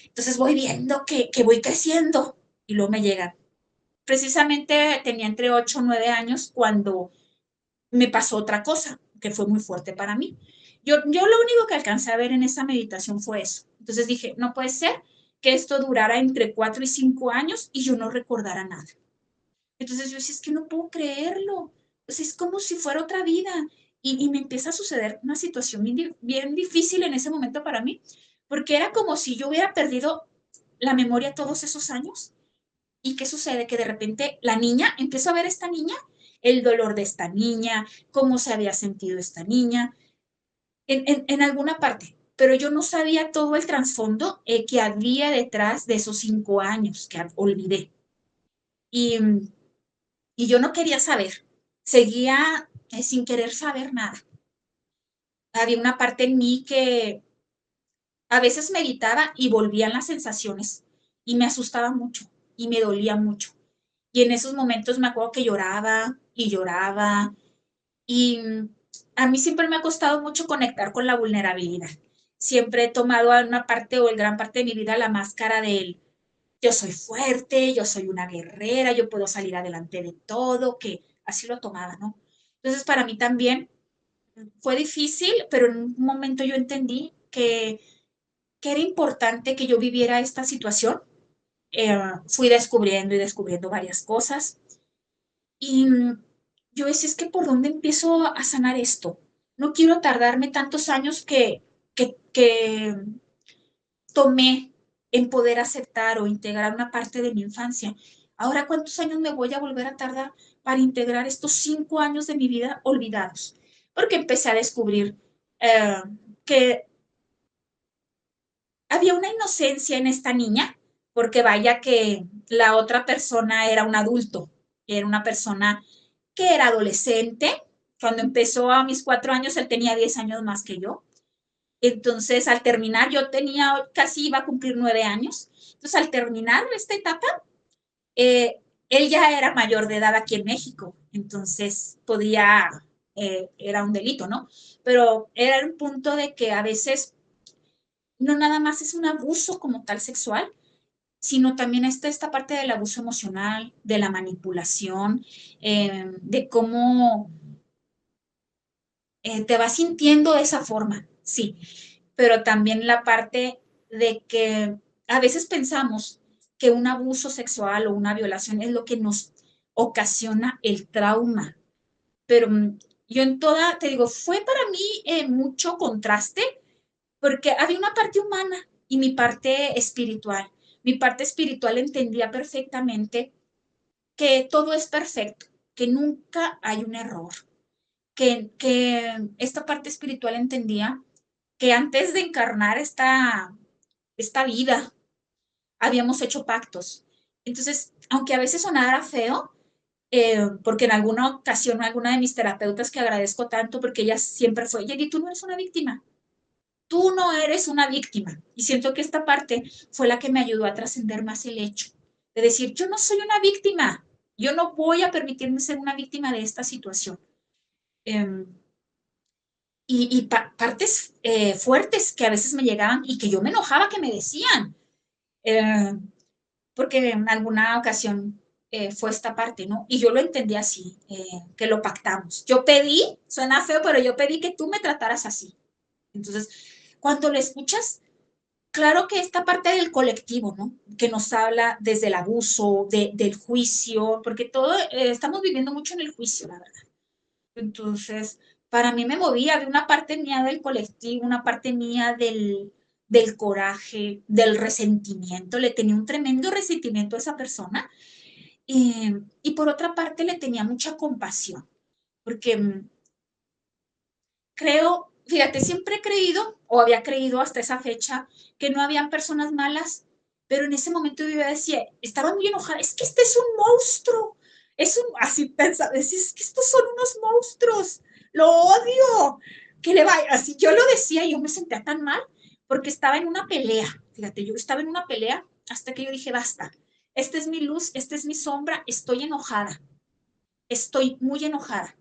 S1: Entonces voy viendo que voy creciendo y luego me llegan. Precisamente tenía entre 8 o 9 años cuando me pasó otra cosa que fue muy fuerte para mí. Yo lo único que alcancé a ver en esa meditación fue eso. Entonces dije, no puede ser que esto durara entre 4 y 5 años y yo no recordara nada. Entonces yo decía, es que no puedo creerlo. Pues es como si fuera otra vida. Y me empieza a suceder una situación bien, bien difícil en ese momento para mí, porque era como si yo hubiera perdido la memoria todos esos años. ¿Y qué sucede? Que de repente la niña, empiezo a ver a esta niña, el dolor de esta niña, cómo se había sentido esta niña, en alguna parte. Pero yo no sabía todo el trasfondo que había detrás de esos 5 años que olvidé. Y y yo no quería saber, seguía sin querer saber nada. Había una parte en mí que a veces meditaba y volvían las sensaciones y me asustaba mucho y me dolía mucho. Y en esos momentos me acuerdo que lloraba y lloraba y a mí siempre me ha costado mucho conectar con la vulnerabilidad. Siempre he tomado a una parte o el gran parte de mi vida la máscara del yo soy fuerte, yo soy una guerrera, yo puedo salir adelante de todo, que así lo tomaba, ¿no? Entonces, para mí también fue difícil, pero en un momento yo entendí que era importante que yo viviera esta situación. Fui descubriendo y descubriendo varias cosas. Y yo decía, es que ¿por dónde empiezo a sanar esto? No quiero tardarme tantos años que tomé en poder aceptar o integrar una parte de mi infancia. Ahora, ¿cuántos años me voy a volver a tardar para integrar estos 5 años de mi vida olvidados? Porque empecé a descubrir eh, que había una inocencia en esta niña, porque vaya que la otra persona era un adulto, era una persona que era adolescente. Cuando empezó a mis 4 años, él tenía 10 años más que yo. Entonces, al terminar, yo tenía, casi iba a cumplir 9 años. Entonces, al terminar esta etapa, eh, él ya era mayor de edad aquí en México. Entonces, era un delito, ¿no? Pero era un punto de que a veces no nada más es un abuso como tal sexual, sino también está esta parte del abuso emocional, de la manipulación, de cómo te vas sintiendo de esa forma, sí, pero también la parte de que a veces pensamos que un abuso sexual o una violación es lo que nos ocasiona el trauma, pero yo en toda, te digo, fue para mí mucho contraste porque había una parte humana y mi parte espiritual. Mi parte espiritual entendía perfectamente que todo es perfecto, que nunca hay un error, que esta parte espiritual entendía que antes de encarnar esta vida, habíamos hecho pactos. Entonces, aunque a veces sonara feo, porque en alguna ocasión, alguna de mis terapeutas que agradezco tanto, porque ella siempre fue, Jenny, tú no eres una víctima, tú no eres una víctima. Y siento que esta parte fue la que me ayudó a trascender más el hecho de decir, yo no soy una víctima, yo no voy a permitirme ser una víctima de esta situación. Eh, partes fuertes que a veces me llegaban y que yo me enojaba que me decían, eh, porque en alguna ocasión fue esta parte, ¿no? Y yo lo entendí así, que lo pactamos. Yo pedí, suena feo, pero yo pedí que tú me trataras así. Entonces, cuando lo escuchas, claro que esta parte del colectivo, ¿no? Que nos habla desde el abuso, del juicio, porque todo, estamos viviendo mucho en el juicio, la verdad. Entonces, para mí me movía de una parte mía del colectivo, una parte mía del coraje, del resentimiento. Le tenía un tremendo resentimiento a esa persona y por otra parte le tenía mucha compasión, porque creo, fíjate, siempre he creído, o había creído hasta esa fecha, que no habían personas malas, pero en ese momento yo decía, estaba muy enojada, es que este es un monstruo, así pensaba, es que estos son unos monstruos, lo odio, que le vaya, así yo lo decía y yo me sentía tan mal, porque estaba en una pelea, fíjate, yo estaba en una pelea hasta que yo dije, basta, esta es mi luz, esta es mi sombra, estoy muy enojada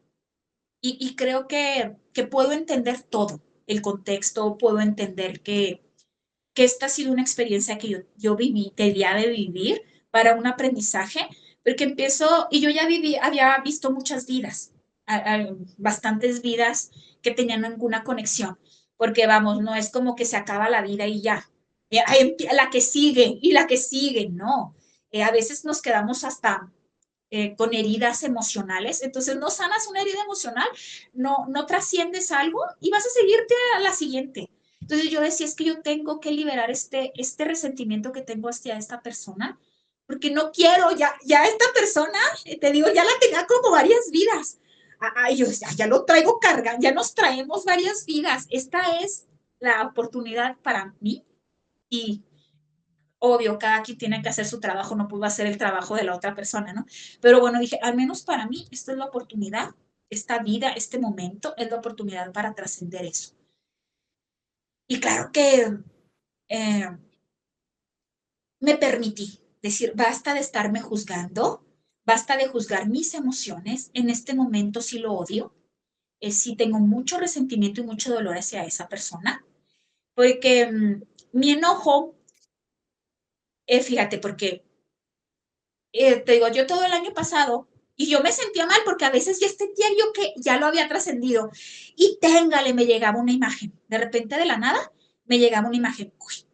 S1: creo que puedo entender todo, el contexto, puedo entender que esta ha sido una experiencia que yo viví, debía de vivir para un aprendizaje, porque empiezo, y yo ya viví, había visto muchas vidas, bastantes vidas que tenían alguna conexión, porque vamos, no es como que se acaba la vida y ya, la que sigue y la que sigue, no. A veces nos quedamos hasta con heridas emocionales. Entonces, no sanas una herida emocional, no trasciendes algo y vas a seguirte a la siguiente. Entonces, yo decía, es que yo tengo que liberar este resentimiento que tengo hacia esta persona, porque no quiero, ya esta persona, te digo, ya la tenía como varias vidas. Ay, yo ya lo traigo carga, ya nos traemos varias vidas. Esta es la oportunidad para mí y obvio, cada quien tiene que hacer su trabajo, no puedo hacer el trabajo de la otra persona, ¿no? Pero bueno, dije, al menos para mí, esta es la oportunidad, esta vida, este momento, es la oportunidad para trascender eso. Y claro que eh, me permití decir, basta de estarme juzgando, basta de juzgar mis emociones, en este momento sí lo odio, sí tengo mucho resentimiento y mucho dolor hacia esa persona, porque mi enojo, fíjate, porque te digo, yo todo el año pasado, y yo me sentía mal porque a veces ya sentía yo que ya lo había trascendido, y téngale, me llegaba una imagen, de repente de la nada, me llegaba una imagen, uy.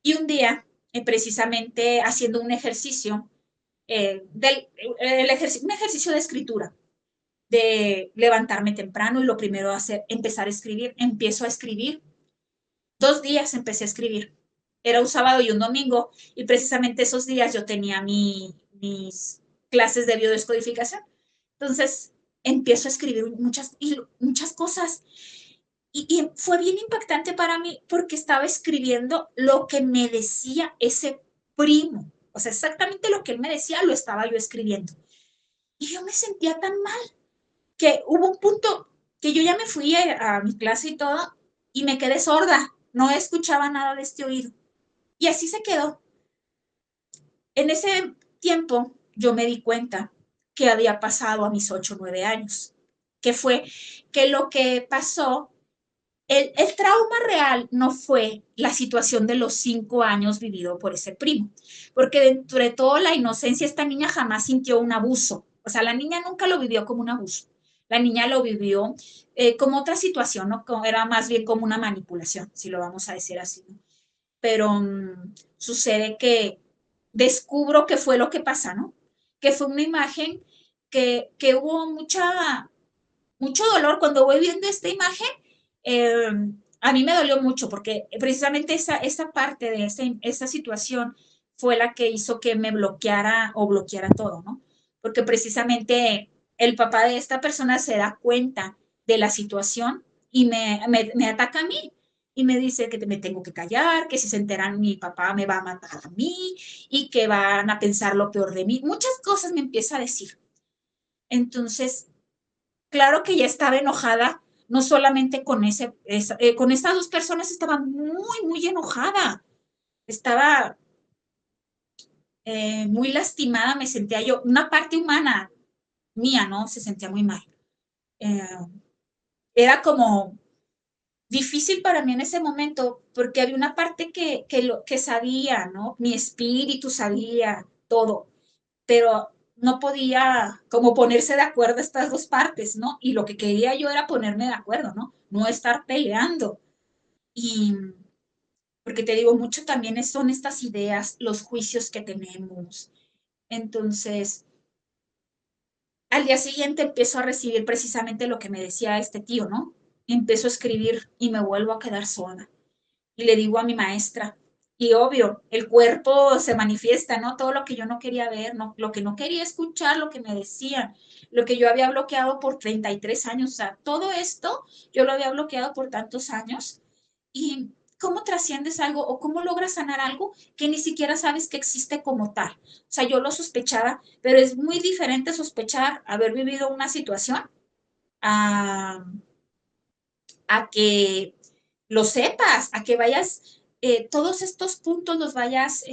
S1: Y un día, precisamente haciendo un ejercicio, un ejercicio de escritura, de levantarme temprano y lo primero hacer, empezar a escribir, empiezo a escribir, 2 días empecé a escribir, era un sábado y un domingo, y precisamente esos días yo tenía mis clases de biodescodificación. Entonces, empiezo a escribir muchas cosas. Y fue bien impactante para mí porque estaba escribiendo lo que me decía ese primo. O sea, exactamente lo que él me decía lo estaba yo escribiendo. Y yo me sentía tan mal que hubo un punto que yo ya me fui a mi clase y todo y me quedé sorda. No escuchaba nada de este oído. Y así se quedó. En ese tiempo yo me di cuenta que había pasado a mis 8 o 9 años, que fue que lo que pasó, el trauma real no fue la situación de los 5 años vivido por ese primo, porque dentro de toda la inocencia esta niña jamás sintió un abuso, o sea, la niña nunca lo vivió como un abuso, la niña lo vivió como otra situación, ¿no? Era más bien como una manipulación, si lo vamos a decir así, ¿no? pero sucede que descubro qué fue lo que pasa, ¿no? Que fue una imagen que hubo mucho dolor. Cuando voy viendo esta imagen, eh, a mí me dolió mucho porque precisamente esa parte de esa situación fue la que hizo que me bloqueara o bloqueara todo, ¿no? Porque precisamente el papá de esta persona se da cuenta de la situación y me ataca a mí y me dice que me tengo que callar, que si se enteran mi papá me va a matar a mí y que van a pensar lo peor de mí. Muchas cosas me empieza a decir. Entonces, claro que ya estaba enojada, no solamente con estas dos personas, estaba muy, muy enojada. Estaba muy lastimada, me sentía yo, una parte humana mía, ¿no? Se sentía muy mal. Eh, Era como difícil para mí en ese momento porque había una parte que sabía, ¿no? Mi espíritu sabía todo, pero no podía como ponerse de acuerdo estas dos partes, ¿no? Y lo que quería yo era ponerme de acuerdo, ¿no? No estar peleando. Y porque te digo, mucho también son estas ideas, los juicios que tenemos. Entonces, al día siguiente empiezo a recibir precisamente lo que me decía este tío, ¿no? Empiezo a escribir y me vuelvo a quedar sola. Y le digo a mi maestra, y obvio, el cuerpo se manifiesta, ¿no? Todo lo que yo no quería ver, ¿no? Lo que no quería escuchar, lo que me decían, lo que yo había bloqueado por 33 años, o sea, todo esto yo lo había bloqueado por tantos años. ¿Y cómo trasciendes algo o cómo logras sanar algo que ni siquiera sabes que existe como tal? O sea, yo lo sospechaba, pero es muy diferente sospechar haber vivido una situación a, a que lo sepas, a que vayas, todos estos puntos los vayas,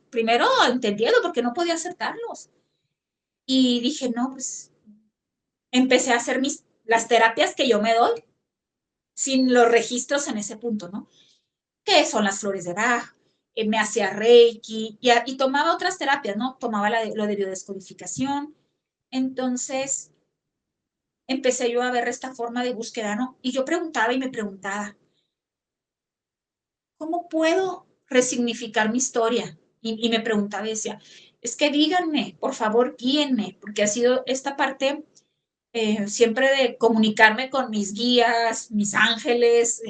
S1: primero entendiendo, porque no podía aceptarlos. Y dije, no, pues empecé a hacer las terapias que yo me doy sin los registros en ese punto, ¿no? Que son las flores de Bach, me hacía Reiki y tomaba otras terapias, ¿no? Tomaba lo de biodescodificación. Entonces empecé yo a ver esta forma de búsqueda, ¿no? Y yo preguntaba y me preguntaba, ¿cómo puedo resignificar mi historia? Y me preguntaba y decía, es que díganme, por favor, guíenme, porque ha sido esta parte siempre de comunicarme con mis guías, mis ángeles,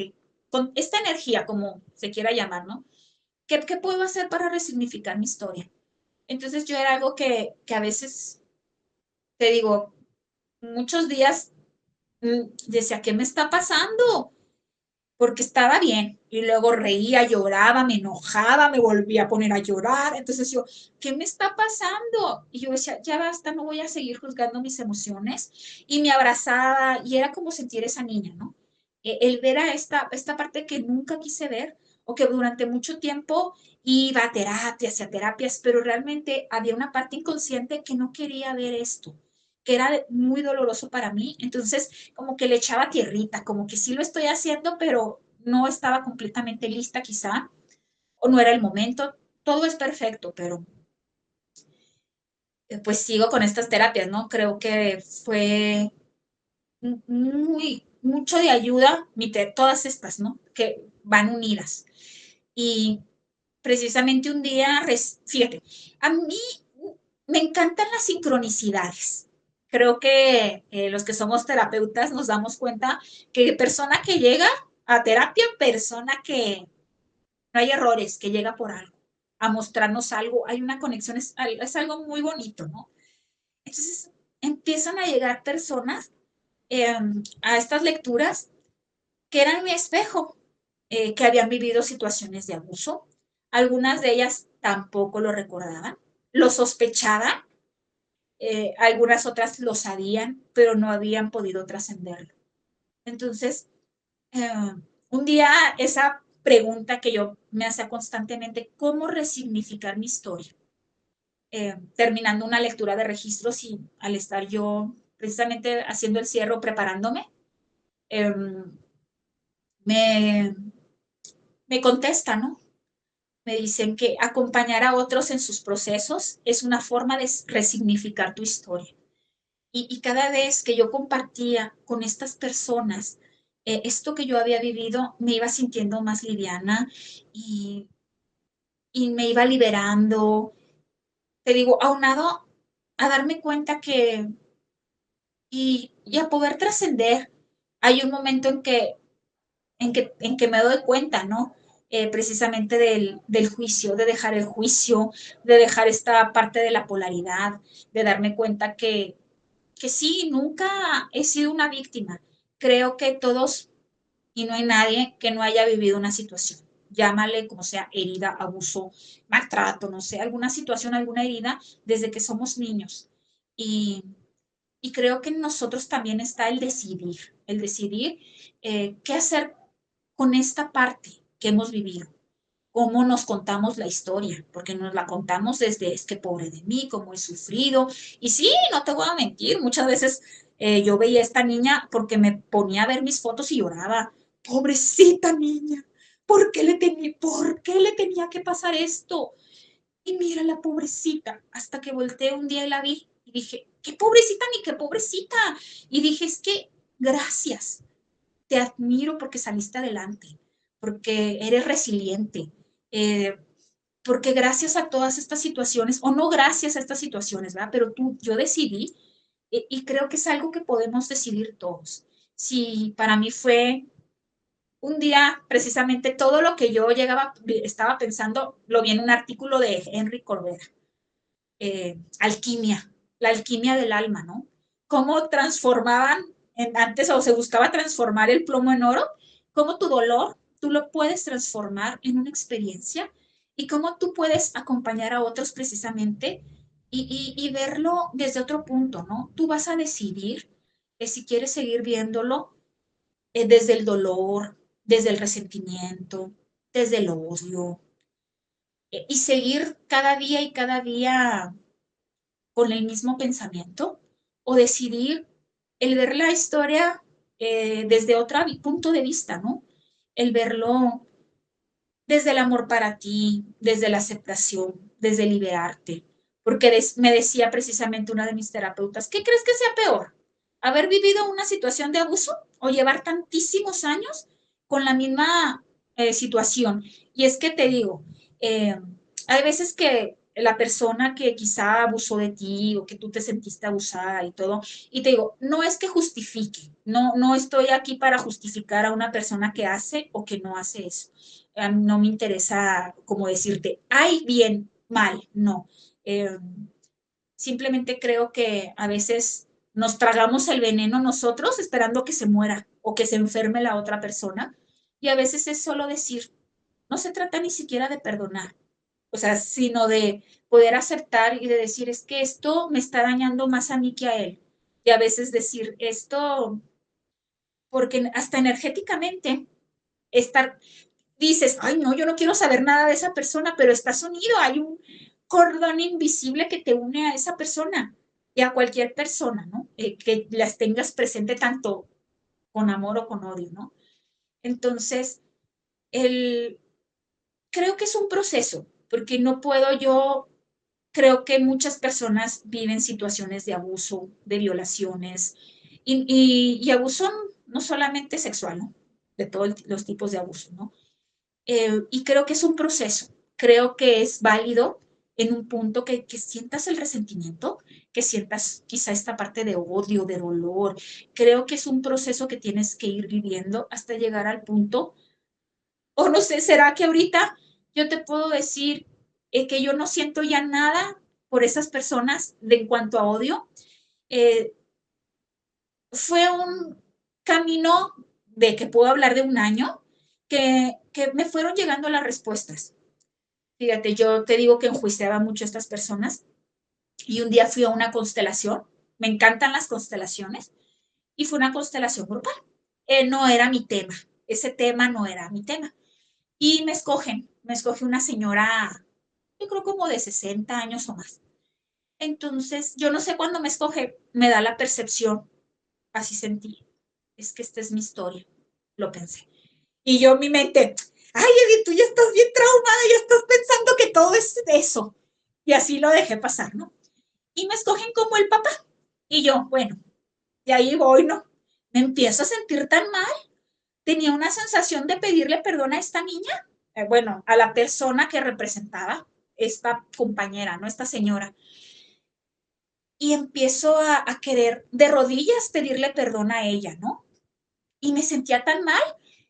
S1: con esta energía, como se quiera llamar, ¿no? ¿Qué puedo hacer para resignificar mi historia? Entonces yo era algo que a veces, te digo, muchos días decía, ¿qué me está pasando? Porque estaba bien. Y luego reía, lloraba, me enojaba, me volvía a poner a llorar. Entonces yo, ¿qué me está pasando? Y yo decía, ya basta, no voy a seguir juzgando mis emociones. Y me abrazaba y era como sentir esa niña, ¿no? El ver a esta parte que nunca quise ver o que durante mucho tiempo iba a terapias, pero realmente había una parte inconsciente que no quería ver esto, que era muy doloroso para mí. Entonces, como que le echaba tierrita, como que sí lo estoy haciendo, pero no estaba completamente lista quizá, o no era el momento. Todo es perfecto, pero pues sigo con estas terapias, ¿no? Creo que fue mucho de ayuda, todas estas, ¿no? Que van unidas. Y precisamente un día, fíjate, a mí me encantan las sincronicidades. Creo que los que somos terapeutas nos damos cuenta que persona que llega a terapia, persona que no hay errores, que llega por algo, a mostrarnos algo, hay una conexión, es algo muy bonito, ¿no? Entonces empiezan a llegar personas a estas lecturas que eran mi espejo, que habían vivido situaciones de abuso. Algunas de ellas tampoco lo recordaban, lo sospechaban, algunas otras lo sabían, pero no habían podido trascenderlo. Entonces, eh, un día esa pregunta que yo me hacía constantemente, ¿cómo resignificar mi historia? Terminando una lectura de registros y al estar yo precisamente haciendo el cierre, preparándome, eh, me, me contesta, ¿no? Me dicen que acompañar a otros en sus procesos es una forma de resignificar tu historia. Y cada vez que yo compartía con estas personas esto que yo había vivido, me iba sintiendo más liviana y, y me iba liberando. Te digo, aunado a darme cuenta que, y a poder trascender, hay un momento en que me doy cuenta, ¿no? Precisamente del juicio, de dejar el juicio, de dejar esta parte de la polaridad, de darme cuenta que sí, nunca he sido una víctima. Creo que todos, y no hay nadie que no haya vivido una situación, llámale como sea, herida, abuso, maltrato, no sé, alguna situación, alguna herida, desde que somos niños. Y, y creo que en nosotros también está el decidir qué hacer con esta parte que hemos vivido, cómo nos contamos la historia, porque nos la contamos desde es que pobre de mí, cómo he sufrido. Y sí, no te voy a mentir, muchas veces yo veía a esta niña porque me ponía a ver mis fotos y lloraba. Pobrecita niña, ¿por qué le tenía que pasar esto? Y mira la pobrecita, hasta que volteé un día y la vi y dije, qué pobrecita ni qué pobrecita. Y dije, es que gracias, te admiro porque saliste adelante, porque eres resiliente, eh, porque gracias a todas estas situaciones, o no gracias a estas situaciones, ¿verdad? Pero yo decidí, y creo que es algo que podemos decidir todos. Si para mí fue un día, precisamente todo lo que yo estaba pensando, lo vi en un artículo de Henry Corbera, alquimia, la alquimia del alma, ¿no? Cómo transformaban, antes o se buscaba transformar el plomo en oro, cómo tu dolor tú lo puedes transformar en una experiencia y cómo tú puedes acompañar a otros precisamente y verlo desde otro punto, ¿no? Tú vas a decidir si quieres seguir viéndolo desde el dolor, desde el resentimiento, desde el odio, y seguir cada día con el mismo pensamiento o decidir el ver la historia desde otro punto de vista, ¿no? El verlo desde el amor para ti, desde la aceptación, desde liberarte. Porque me decía precisamente una de mis terapeutas, ¿qué crees que sea peor? ¿Haber vivido una situación de abuso o llevar tantísimos años con la misma situación? Y es que te digo, eh, hay veces que la persona que quizá abusó de ti o que tú te sentiste abusada y todo, y te digo, no es que justifique, no estoy aquí para justificar a una persona que hace o que no hace eso. No me interesa como decirte, ay, bien, mal, no. Eh, Simplemente creo que a veces nos tragamos el veneno nosotros esperando que se muera o que se enferme la otra persona. Y a veces es solo decir, no se trata ni siquiera de perdonar, o sea, sino de poder aceptar y de decir, es que esto me está dañando más a mí que a él. Y a veces decir esto, porque hasta energéticamente estar, dices, ay, no, yo no quiero saber nada de esa persona, pero estás unido, hay un cordón invisible que te une a esa persona y a cualquier persona, ¿no? Que las tengas presente tanto con amor o con odio, ¿no? Entonces, el, creo que es un proceso, porque no puedo yo, creo que muchas personas viven situaciones de abuso, de violaciones, y abuso no solamente sexual, ¿no? De todos los tipos de abuso, ¿no? Y creo que es un proceso, creo que es válido en un punto que sientas el resentimiento, que sientas quizá esta parte de odio, de dolor. Creo que es un proceso que tienes que ir viviendo hasta llegar al punto, o no sé, ¿será que ahorita yo te puedo decir que yo no siento ya nada por esas personas de en cuanto a odio? Eh, Fue un camino de que puedo hablar de un año que me fueron llegando las respuestas. Fíjate, yo te digo que enjuiciaba mucho a estas personas y un día fui a una constelación, me encantan las constelaciones, y fue una constelación grupal. No era mi tema, ese tema no era mi tema. Y me escoge una señora, yo creo como de 60 años o más. Entonces, yo no sé cuándo me escoge, me da la percepción, así sentí, es que esta es mi historia, lo pensé. Y yo en mi mente, ay, Edith, tú ya estás bien traumada, ya estás pensando que todo es eso. Y así lo dejé pasar, ¿no? Y me escogen como el papá. Y yo, bueno, y ahí voy, ¿no? Me empiezo a sentir tan mal. tenía una sensación de pedirle perdón a esta niña, bueno, a la persona que representaba esta compañera, ¿no? Esta señora. Y empiezo a querer de rodillas pedirle perdón a ella, ¿no? Y me sentía tan mal.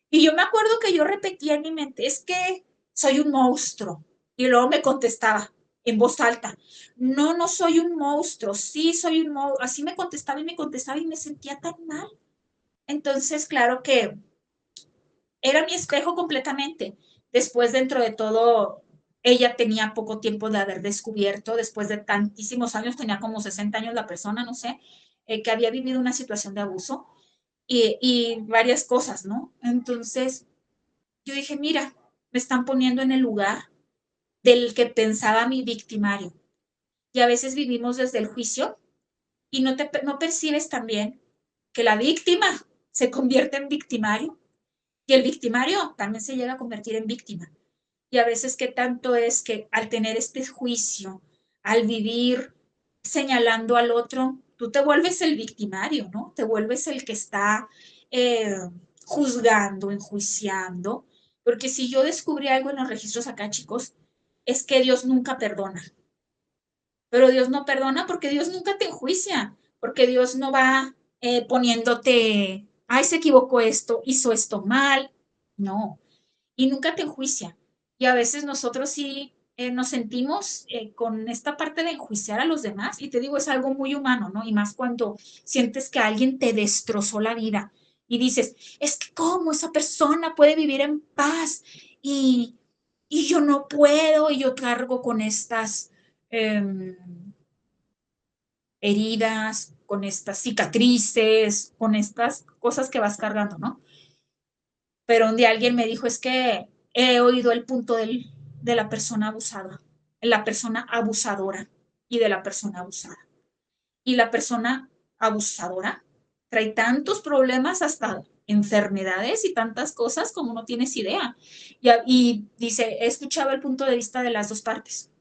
S1: Y yo me acuerdo que yo repetía en mi mente, es que soy un monstruo. Y luego me contestaba en voz alta, no, no soy un monstruo, sí soy un monstruo. Así me contestaba y me sentía tan mal. Entonces, claro que era mi espejo completamente. Después, dentro de todo, ella tenía poco tiempo de haber descubierto, después de tantísimos años, tenía como 60 años la persona, no sé, que había vivido una situación de abuso y varias cosas, ¿no? Entonces, yo dije, mira, me están poniendo en el lugar del que pensaba mi victimario. Y a veces vivimos desde el juicio y no percibes también que la víctima se convierte en victimario y el victimario también se llega a convertir en víctima. Y a veces qué tanto es que al tener este juicio, al vivir señalando al otro, tú te vuelves el victimario, ¿no? Te vuelves el que está eh, juzgando, enjuiciando. Porque si yo descubrí algo en los registros acá, chicos, es que Dios nunca perdona. Pero Dios no perdona porque Dios nunca te enjuicia, porque Dios no va poniéndote, ay, se equivocó esto, hizo esto mal. No, y nunca te enjuicia. Y a veces nosotros sí nos sentimos con esta parte de enjuiciar a los demás, y te digo, es algo muy humano, ¿no? Y más cuando sientes que alguien te destrozó la vida y dices, es que cómo esa persona puede vivir en paz y, y yo no puedo, y yo cargo con estas eh, heridas, con estas cicatrices, con estas cosas que vas cargando, ¿no? Pero un día alguien me dijo, es que he oído el punto de la persona abusada, la persona abusadora y de la persona abusada. Y la persona abusadora trae tantos problemas, hasta enfermedades y tantas cosas como no tienes idea. Y dice, he escuchado el punto de vista de las dos partes.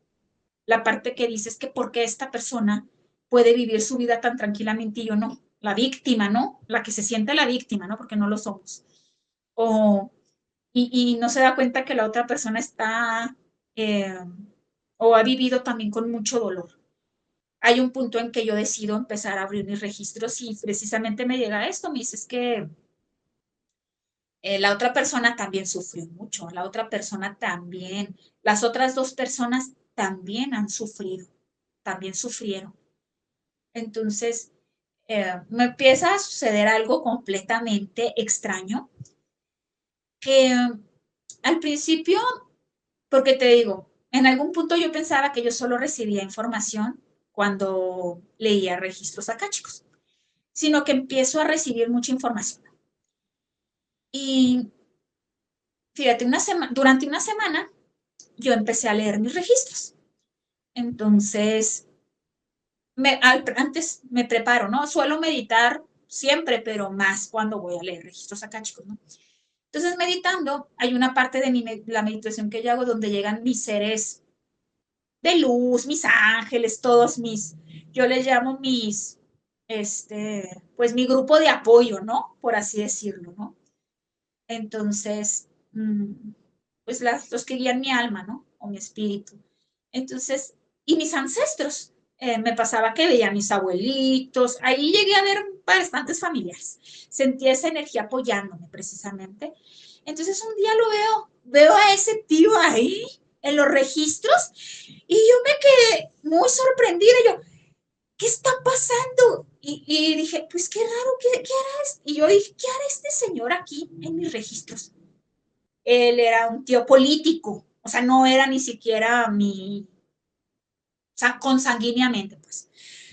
S1: La parte que dice es que por qué esta persona puede vivir su vida tan tranquilamente y yo no. La víctima, ¿no? La que se siente la víctima, ¿no? Porque no lo somos. O y no se da cuenta que la otra persona está eh, o ha vivido también con mucho dolor. Hay un punto en que yo decido empezar a abrir mis registros y precisamente me llega esto, me dices que la otra persona también sufrió mucho, la otra persona también, las otras dos personas también han sufrido, también sufrieron. Entonces, me empieza a suceder algo completamente extraño que al principio, porque te digo, en algún punto yo pensaba que yo solo recibía información cuando leía registros akáshicos, sino que empiezo a recibir mucha información. Y fíjate, durante una semana yo empecé a leer mis registros. Entonces, antes me preparo, ¿no? Suelo meditar siempre, pero más cuando voy a leer registros akáshicos, ¿no? Entonces, meditando, hay una parte de la meditación que yo hago donde llegan mis seres de luz, mis ángeles, todos yo les llamo pues mi grupo de apoyo, ¿no? Por así decirlo, ¿no? Entonces, pues los que guían mi alma, ¿no? O mi espíritu. Entonces, y mis ancestros. Me pasaba que veía a mis abuelitos, ahí llegué a ver bastantes familiares. Sentía esa energía apoyándome precisamente. Entonces un día veo a ese tío ahí en los registros y yo me quedé muy sorprendida. Yo, ¿qué está pasando? Y dije, pues qué raro, ¿qué hará? Y yo dije, ¿qué hará este señor aquí en mis registros? Él era un tío político, o sea, no era ni siquiera consanguíneamente, pues.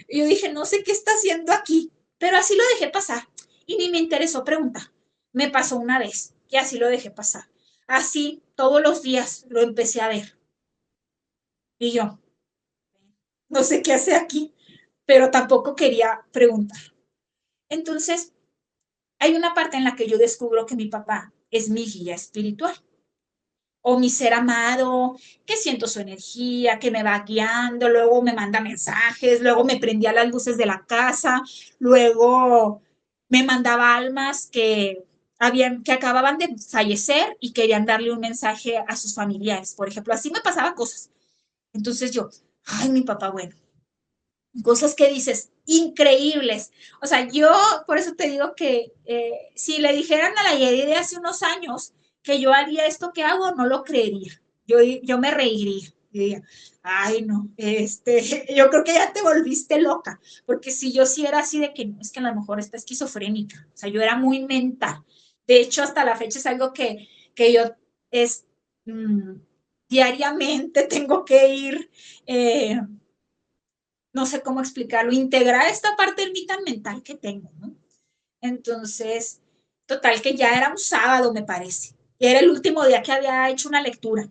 S1: Y yo dije, no sé qué está haciendo aquí, pero así lo dejé pasar y ni me interesó preguntar. Me pasó una vez y así lo dejé pasar. Así todos los días lo empecé a ver. Y yo, no sé qué hace aquí, pero tampoco quería preguntar. Entonces, hay una parte en la que yo descubro que mi papá es mi guía espiritual o mi ser amado, que siento su energía, que me va guiando, luego me manda mensajes, luego me prendía las luces de la casa, luego me mandaba almas que que acababan de fallecer y querían darle un mensaje a sus familiares, por ejemplo. Así me pasaban cosas. Entonces yo, ay, mi papá, bueno, cosas que dices increíbles. O sea, yo por eso te digo que si le dijeran a la Yedi de hace unos años que yo haría esto que hago, no lo creería. Yo me reiría. Diría, ay, no, yo creo que ya te volviste loca, porque si yo sí era así de que no, es que a lo mejor está esquizofrénica, o sea, yo era muy mental. De hecho, hasta la fecha es algo que yo es, mmm, diariamente tengo que ir no sé cómo explicarlo, integrar esta parte del mí tan mental que tengo, ¿no? Entonces, total que ya era un sábado, me parece. Era el último día que había hecho una lectura.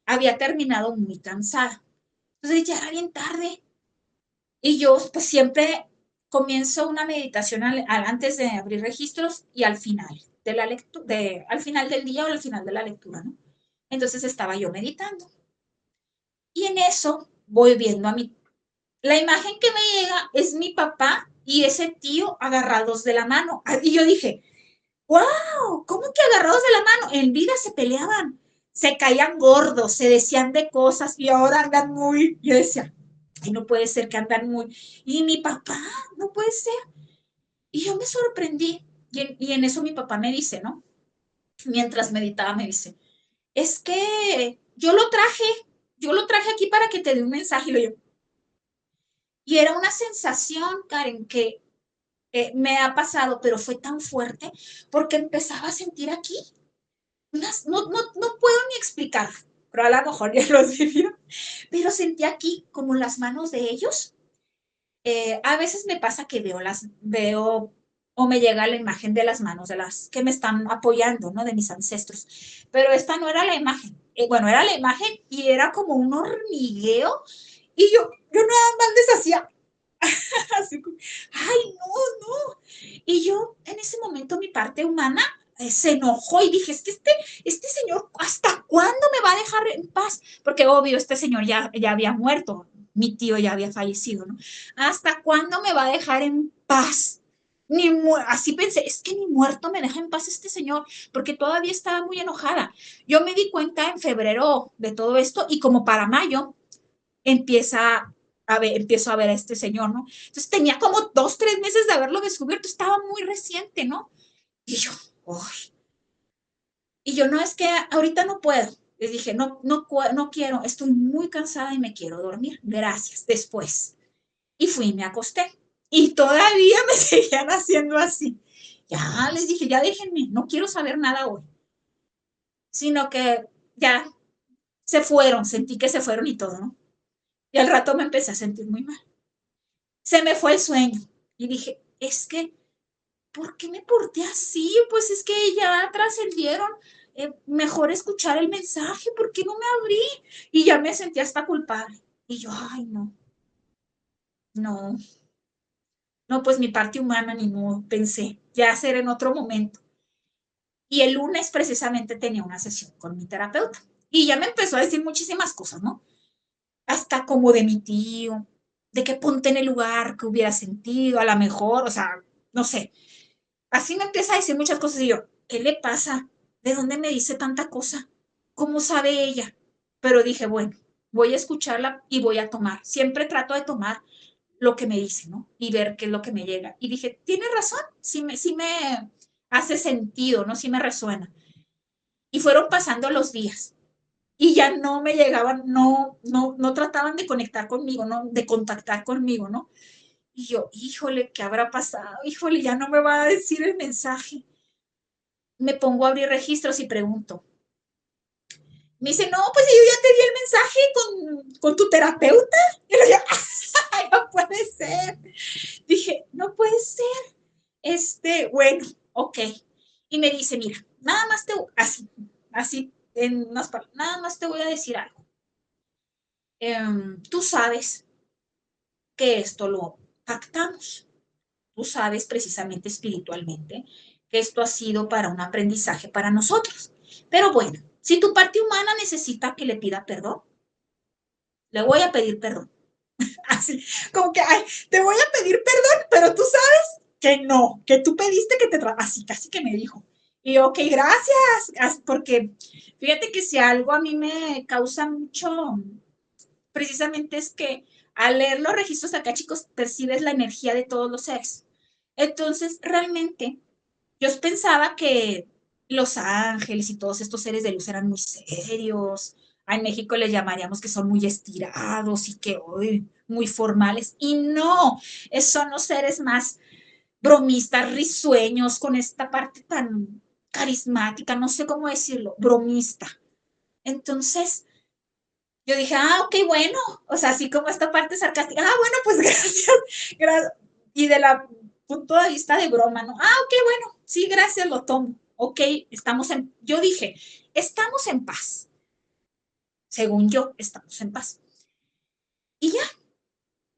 S1: Había terminado muy cansada. Entonces ya era bien tarde. Y yo pues siempre comienzo una meditación antes de abrir registros y al final de la lectura, al final del día o al final de la lectura, ¿no? Entonces estaba yo meditando. Y en eso voy viendo a mi la imagen que me llega es mi papá y ese tío agarrados de la mano. Y yo dije, wow, ¿cómo que agarrados de la mano? En vida se peleaban, se caían gordos, se decían de cosas y ahora andan muy, yo decía, ay, no puede ser que andan muy. Y mi papá, no puede ser. Y yo me sorprendí. Y en eso mi papá me dice, ¿no? Mientras meditaba, me dice, es que yo lo traje aquí para que te dé un mensaje. Y yo, y era una sensación, Karen, que me ha pasado, pero fue tan fuerte porque empezaba a sentir aquí, no puedo ni explicar, pero a lo mejor ya lo vivió, pero sentí aquí como las manos de ellos. A veces me pasa que veo o me llega la imagen de las manos de las que me están apoyando, ¿no? De mis ancestros. Pero esta no era la imagen. Bueno, era la imagen y era como un hormigueo y yo nada más les hacía así, ay, no, no. Y yo, en ese momento, mi parte humana se enojó y dije, es que este señor, ¿hasta cuándo me va a dejar en paz? Porque obvio, este señor ya había muerto, mi tío ya había fallecido, ¿no? ¿Hasta cuándo me va a dejar en paz? Así pensé, es que ni muerto me deja en paz este señor, porque todavía estaba muy enojada. Yo me di cuenta en febrero de todo esto y como para mayo empiezo a ver a este señor, ¿no? Entonces tenía como 2, 3 meses de haberlo descubierto, estaba muy reciente, ¿no? Y yo, uy. Y yo, no, es que ahorita no puedo. Les dije, no quiero, estoy muy cansada y me quiero dormir. Gracias, después. Y fui y me acosté. Y todavía me seguían haciendo así. Ya les dije, ya déjenme, no quiero saber nada hoy. Sino que ya se fueron, sentí que se fueron y todo, ¿no? Y al rato me empecé a sentir muy mal. Se me fue el sueño y dije, es que, ¿por qué me porté así? Pues es que ya trascendieron, mejor escuchar el mensaje, ¿por qué no me abrí? Y ya me sentí hasta culpable. Y yo, ay, no, no, no, pues mi parte humana ni modo, pensé, ya será en otro momento. Y el lunes precisamente tenía una sesión con mi terapeuta y ya me empezó a decir muchísimas cosas, ¿no? Hasta como de mi tío, de que ponte en el lugar que hubiera sentido, a lo mejor, o sea, no sé, así me empieza a decir muchas cosas y yo, ¿qué le pasa? ¿De dónde me dice tanta cosa? ¿Cómo sabe ella? Pero dije, bueno, voy a escucharla y voy a tomar. Siempre trato de tomar lo que me dice, ¿no? Y ver qué es lo que me llega. Y dije, tiene razón, sí me hace sentido, ¿no? Sí me resuena. Y fueron pasando los días y ya no me llegaban, no trataban de conectar conmigo, ¿no? De contactar conmigo, ¿no? Y yo, híjole, ¿qué habrá pasado? Híjole, ya no me va a decir el mensaje. Me pongo a abrir registros y pregunto. Me dice, no, pues yo ya te di el mensaje con tu terapeuta. Y yo, no puede ser. Dije, no puede ser. Bueno, ok. Y me dice, mira, nada más así, nada más te voy a decir algo. Tú sabes que esto lo pactamos. Tú sabes precisamente espiritualmente que esto ha sido para un aprendizaje para nosotros. Pero bueno, si tu parte humana necesita que le pida perdón, le voy a pedir perdón. Así, como que, ay, te voy a pedir perdón, pero tú sabes que no, que tú pediste que te así casi que me dijo. Y yo, ok, gracias, porque fíjate que si algo a mí me causa mucho, precisamente es que al leer los registros acá, chicos, percibes la energía de todos los seres. Entonces, realmente, yo pensaba que los ángeles y todos estos seres de luz eran muy serios. En México les llamaríamos que son muy estirados y que hoy muy formales. Y no, son los seres más bromistas, risueños, con esta parte tan carismática, no sé cómo decirlo, bromista. Entonces, yo dije, ok, bueno, o sea, así como esta parte sarcástica, bueno, pues gracias. Y de la punto de vista de broma, ¿no? Ok, bueno, sí, gracias, lo tomo. Ok, yo dije, estamos en paz. Según yo, estamos en paz. Y ya,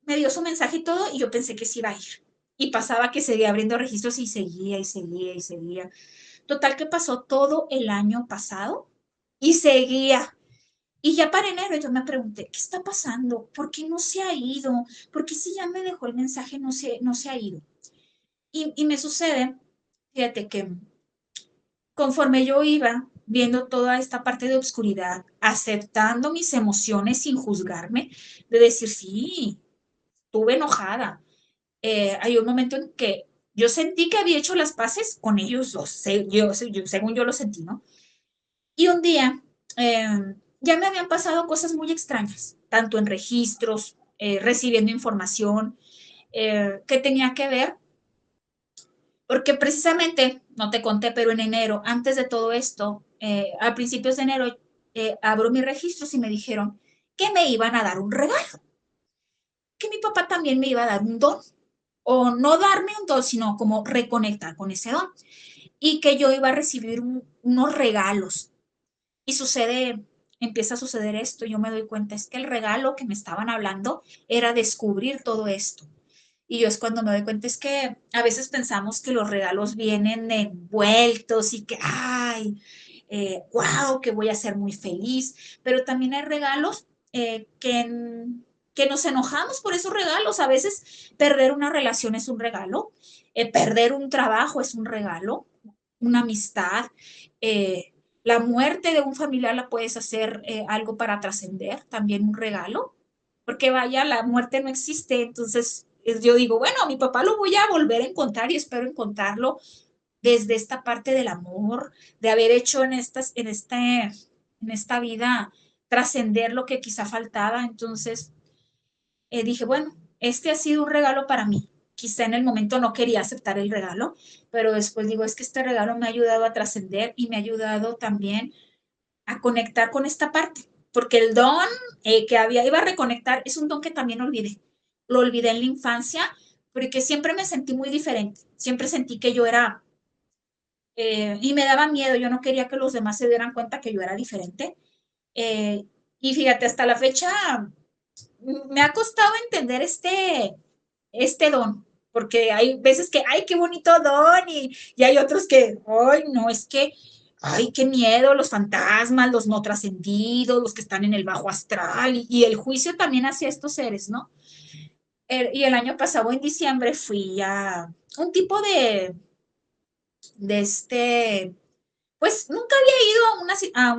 S1: me dio su mensaje y todo, y yo pensé que sí iba a ir. Y pasaba que seguía abriendo registros y seguía y seguía y seguía. Total que pasó todo el año pasado y seguía. Y ya para enero yo me pregunté, ¿qué está pasando? ¿Por qué no se ha ido? ¿Por qué si ya me dejó el mensaje no se ha ido? Y me sucede, fíjate que conforme yo iba viendo toda esta parte de obscuridad, aceptando mis emociones sin juzgarme, de decir, sí, estuve enojada. Hay un momento en que yo sentí que había hecho las paces con ellos dos, según yo lo sentí, ¿no? Y un día ya me habían pasado cosas muy extrañas, tanto en registros, recibiendo información que tenía que ver, porque precisamente, no te conté, pero en enero, antes de todo esto, a principios de enero, abro mis registros y me dijeron que me iban a dar un regalo, que mi papá también me iba a dar un don, o no darme un don, sino como reconectar con ese don, y que yo iba a recibir unos regalos. Y empieza a suceder esto, yo me doy cuenta, es que el regalo que me estaban hablando era descubrir todo esto. Y yo es cuando me doy cuenta, es que a veces pensamos que los regalos vienen envueltos y que, ay, wow, que voy a ser muy feliz, pero también hay regalos que nos enojamos por esos regalos. A veces perder una relación es un regalo, perder un trabajo es un regalo, una amistad, la muerte de un familiar la puedes hacer algo para trascender, también un regalo, porque vaya, la muerte no existe, entonces yo digo, bueno, a mi papá lo voy a volver a encontrar y espero encontrarlo desde esta parte del amor, de haber hecho en esta vida trascender lo que quizá faltaba. Entonces dije, bueno, este ha sido un regalo para mí. Quizá en el momento no quería aceptar el regalo, pero después digo, es que este regalo me ha ayudado a trascender y me ha ayudado también a conectar con esta parte, porque el don iba a reconectar es un don que también olvidé. Lo olvidé en la infancia porque siempre me sentí muy diferente, siempre sentí que yo era, y me daba miedo, yo no quería que los demás se dieran cuenta que yo era diferente. Eh, y fíjate, hasta la fecha me ha costado entender este don, porque hay veces que, ay, qué bonito don, y hay otros que, ay, no, es que, ay, qué miedo, los fantasmas, los no trascendidos, los que están en el bajo astral, y el juicio también hacia estos seres, ¿no? Y el año pasado, en diciembre, fui a un tipo de pues nunca había ido a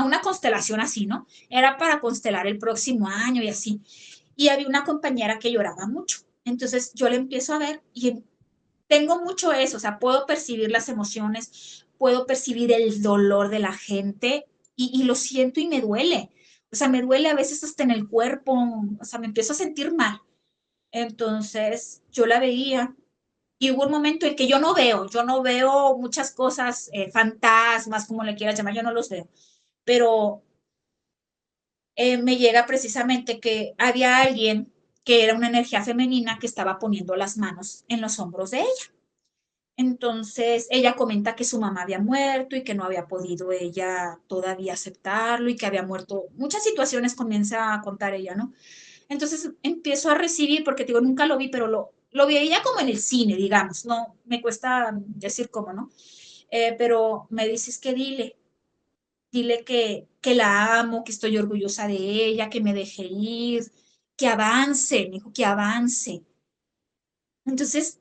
S1: una constelación así, ¿no? Era para constelar el próximo año y así. Y había una compañera que lloraba mucho. Entonces yo le empiezo a ver y tengo mucho eso, o sea, puedo percibir las emociones, puedo percibir el dolor de la gente y lo siento y me duele. O sea, me duele a veces hasta en el cuerpo, o sea, me empiezo a sentir mal. Entonces yo la veía y hubo un momento en que yo no veo muchas cosas, fantasmas, como le quieras llamar, yo no los veo, pero me llega precisamente que había alguien que era una energía femenina que estaba poniendo las manos en los hombros de ella. Entonces ella comenta que su mamá había muerto y que no había podido ella todavía aceptarlo y que había muerto. Muchas situaciones comienza a contar ella, ¿no? Entonces empiezo a recibir, porque digo, nunca lo vi, pero lo veía como en el cine, digamos, no, me cuesta decir cómo, ¿no? Pero me dices que dile que la amo, que estoy orgullosa de ella, que me deje ir, que avance, me dijo que avance. Entonces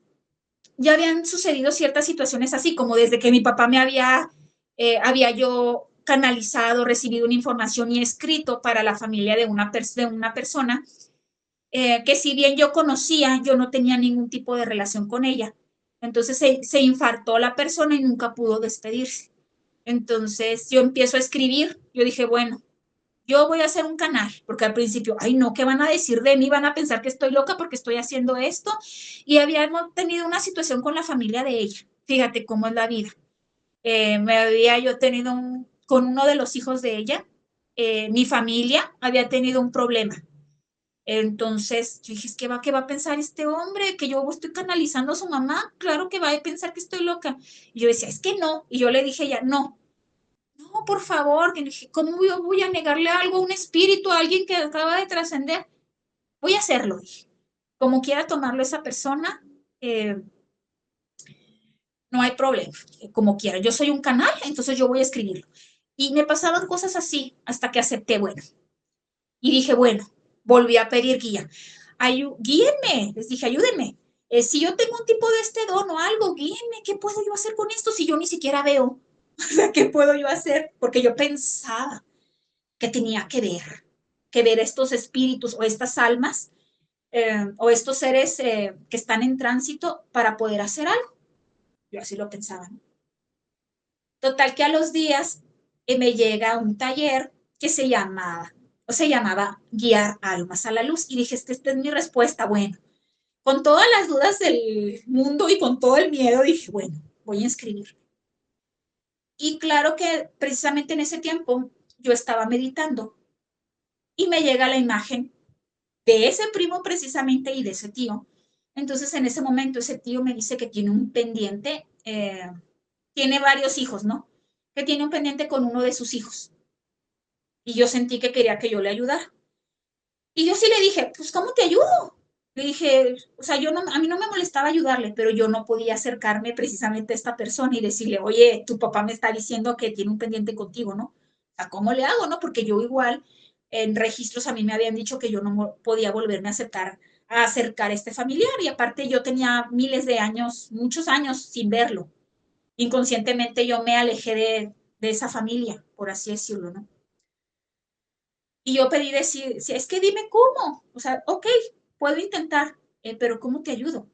S1: ya habían sucedido ciertas situaciones así, como desde que mi papá me había yo canalizado, recibido una información y escrito para la familia de una persona que si bien yo conocía, yo no tenía ningún tipo de relación con ella. Entonces se infartó la persona y nunca pudo despedirse. Entonces yo empiezo a escribir, yo dije, bueno, yo voy a hacer un canal, porque al principio, ay no, ¿qué van a decir de mí? Van a pensar que estoy loca porque estoy haciendo esto. Y habíamos tenido una situación con la familia de ella. Fíjate cómo es la vida. Me había yo tenido con uno de los hijos de ella, mi familia había tenido un problema. Entonces, yo dije, ¿qué va a pensar este hombre? Que yo estoy canalizando a su mamá, claro que va a pensar que estoy loca. Y yo decía, es que no. Y yo le dije ya, no, no, por favor, que dije, ¿cómo yo voy a negarle algo a un espíritu, a alguien que acaba de trascender? Voy a hacerlo, dije. Como quiera tomarlo esa persona, no hay problema, como quiera. Yo soy un canal, entonces yo voy a escribirlo. Y me pasaban cosas así hasta que acepté, bueno. Y dije, bueno, volví a pedir guía. Guíenme, les dije, ayúdenme. Si yo tengo un tipo de este don o algo, guíenme, ¿qué puedo yo hacer con esto si yo ni siquiera veo? O sea, ¿qué puedo yo hacer? Porque yo pensaba que tenía que ver estos espíritus o estas almas o estos seres que están en tránsito para poder hacer algo. Yo así lo pensaba, ¿no? Total que a los días me llega un taller que se llamaba Guiar Almas a la Luz. Y dije, esta es mi respuesta. Bueno, con todas las dudas del mundo y con todo el miedo, dije, bueno, voy a inscribir. Y claro que precisamente en ese tiempo yo estaba meditando y me llega la imagen de ese primo precisamente y de ese tío. Entonces en ese momento ese tío me dice que tiene un pendiente, tiene varios hijos, ¿no? Que tiene un pendiente con uno de sus hijos. Y yo sentí que quería que yo le ayudara. Y yo sí le dije, pues, ¿cómo te ayudo? Le dije, o sea, a mí no me molestaba ayudarle, pero yo no podía acercarme precisamente a esta persona y decirle, oye, tu papá me está diciendo que tiene un pendiente contigo, ¿no? O sea, ¿cómo le hago, no? Porque yo igual en registros a mí me habían dicho que yo no podía volverme a acercar a este familiar y aparte yo tenía miles de años, muchos años sin verlo. Inconscientemente yo me alejé de esa familia, por así decirlo, ¿no? Y yo pedí decir, si es que dime cómo, o sea, ok, puedo intentar, pero ¿cómo te ayudo?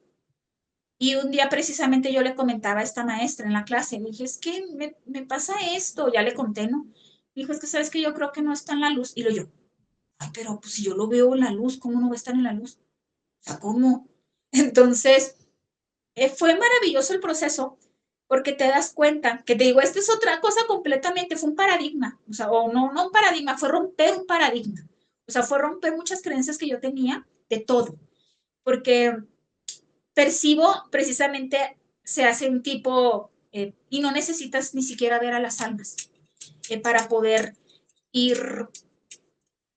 S1: Y un día precisamente yo le comentaba a esta maestra en la clase, le dije, es que me pasa esto, ya le conté, ¿no? Me dijo, es que sabes que yo creo que no está en la luz. Y lo yo, ay, pero pues si yo lo veo en la luz, ¿cómo no va a estar en la luz? O sea, ¿cómo? Entonces, fue maravilloso el proceso porque te das cuenta que te digo, esta es otra cosa completamente, fue un paradigma, o sea, o no un paradigma, fue romper un paradigma, o sea, fue romper muchas creencias que yo tenía de todo, porque percibo precisamente se hace un tipo, y no necesitas ni siquiera ver a las almas para poder ir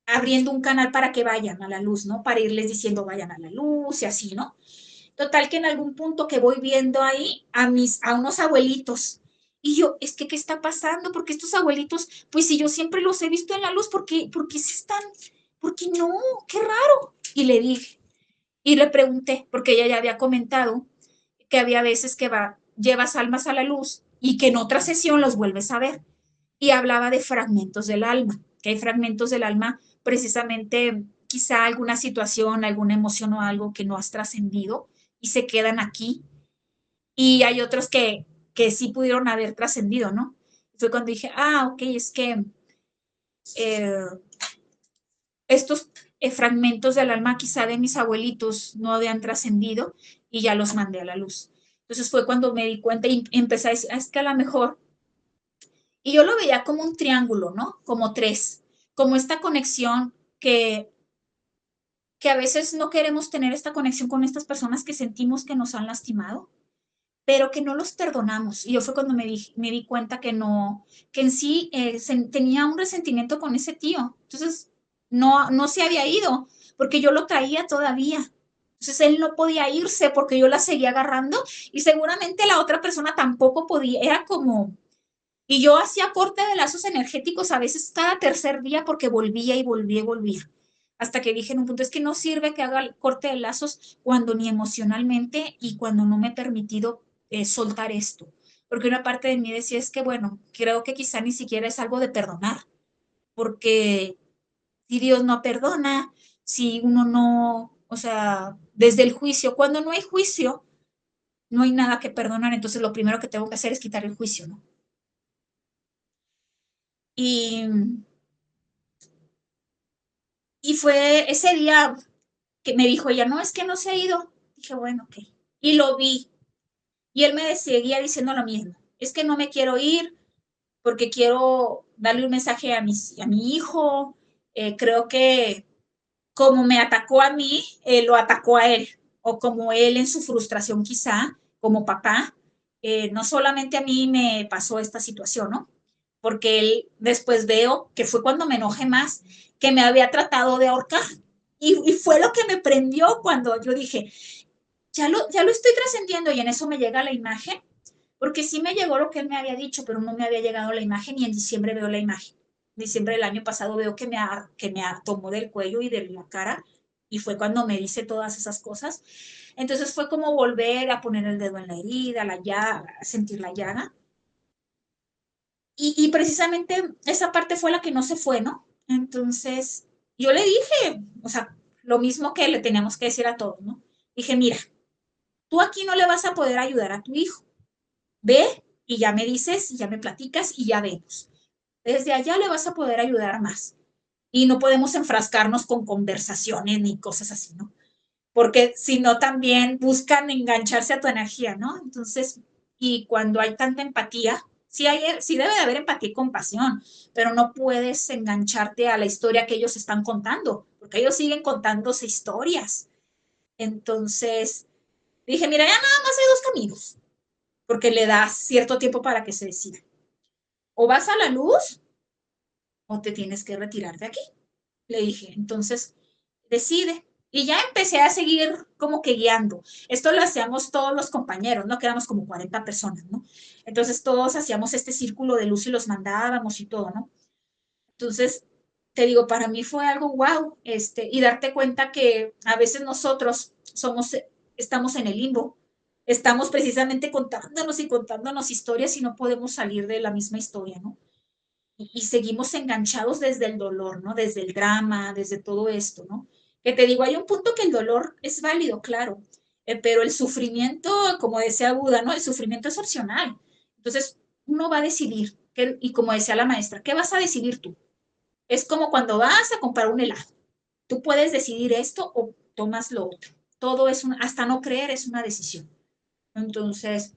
S1: abriendo un canal para que vayan a la luz, ¿no? Para irles diciendo vayan a la luz y así, ¿no? Total que en algún punto que voy viendo ahí a unos abuelitos y yo, es que, ¿qué está pasando? Porque estos abuelitos, pues si yo siempre los he visto en la luz, ¿por qué se están? ¿Por qué no? Qué raro. Y le dije, y le pregunté, porque ella ya había comentado que había veces que llevas almas a la luz y que en otra sesión los vuelves a ver. Y hablaba de fragmentos del alma, que hay fragmentos del alma precisamente quizá alguna situación, alguna emoción o algo que no has trascendido y se quedan aquí. Y hay otros que sí pudieron haber trascendido, ¿no? Fue cuando dije, ok, es que eh, estos fragmentos del alma quizá de mis abuelitos no habían trascendido y ya los mandé a la luz. Entonces fue cuando me di cuenta y empecé a decir, es que a lo mejor, y yo lo veía como un triángulo, ¿no? Como tres, como esta conexión que a veces no queremos tener esta conexión con estas personas que sentimos que nos han lastimado, pero que no los perdonamos. Y yo fue cuando me di cuenta que no, que en sí tenía un resentimiento con ese tío. Entonces, no se había ido, porque yo lo traía todavía. Entonces, él no podía irse porque yo la seguía agarrando y seguramente la otra persona tampoco podía. Era como, y yo hacía corte de lazos energéticos a veces cada tercer día porque volvía y volvía y volvía. hasta que dije en un punto, es que no sirve que haga el corte de lazos cuando ni emocionalmente y cuando no me he permitido soltar esto. Porque una parte de mí decía, es que bueno, creo que quizá ni siquiera es algo de perdonar, porque si Dios no perdona, si uno no, o sea, desde el juicio, cuando no hay juicio, no hay nada que perdonar, entonces lo primero que tengo que hacer es quitar el juicio, ¿no? Y, y fue ese día que me dijo ella, no, es que no se ha ido. Dije, bueno, ok. Y lo vi. Y él me seguía diciendo lo mismo. Es que no me quiero ir porque quiero darle un mensaje a mi hijo. Creo que como me atacó a mí, lo atacó a él. O como él en su frustración quizá, como papá, no solamente a mí me pasó esta situación, ¿no? Porque él después veo que fue cuando me enojé más, que me había tratado de ahorcar. Y fue lo que me prendió cuando yo dije, ya lo estoy trascendiendo y en eso me llega la imagen, porque sí me llegó lo que él me había dicho, pero no me había llegado la imagen y en diciembre veo la imagen. En diciembre del año pasado veo que me tomó del cuello y de la cara y fue cuando me dice todas esas cosas. Entonces fue como volver a poner el dedo en la herida, la llaga, sentir la llaga. Y precisamente esa parte fue la que no se fue, ¿no? Entonces yo le dije, o sea, lo mismo que le teníamos que decir a todos, ¿no? Dije, mira, tú aquí no le vas a poder ayudar a tu hijo. Ve y ya me dices, y ya me platicas y ya vemos. Desde allá le vas a poder ayudar más. Y no podemos enfrascarnos con conversaciones ni cosas así, ¿no? Porque si no también buscan engancharse a tu energía, ¿no? Entonces, y cuando hay tanta empatía, sí debe de haber empatía y compasión, pero no puedes engancharte a la historia que ellos están contando, porque ellos siguen contándose historias. Entonces, dije, mira, ya nada más hay dos caminos, porque le das cierto tiempo para que se decida. O vas a la luz o te tienes que retirar de aquí. Le dije, entonces, decide. Y ya empecé a seguir como que guiando. Esto lo hacíamos todos los compañeros, ¿no? Quedamos como 40 personas, ¿no? Entonces todos hacíamos este círculo de luz y los mandábamos y todo, ¿no? Entonces, te digo, para mí fue algo wow, y darte cuenta que a veces nosotros estamos en el limbo, estamos precisamente contándonos y contándonos historias y no podemos salir de la misma historia, ¿no? Y seguimos enganchados desde el dolor, ¿no? Desde el drama, desde todo esto, ¿no? Que te digo, hay un punto que el dolor es válido, claro, pero el sufrimiento, como decía Buda, ¿no? El sufrimiento es opcional. Entonces, uno va a decidir, y como decía la maestra, ¿qué vas a decidir tú? Es como cuando vas a comprar un helado. Tú puedes decidir esto o tomas lo otro. Todo es hasta no creer es una decisión. Entonces,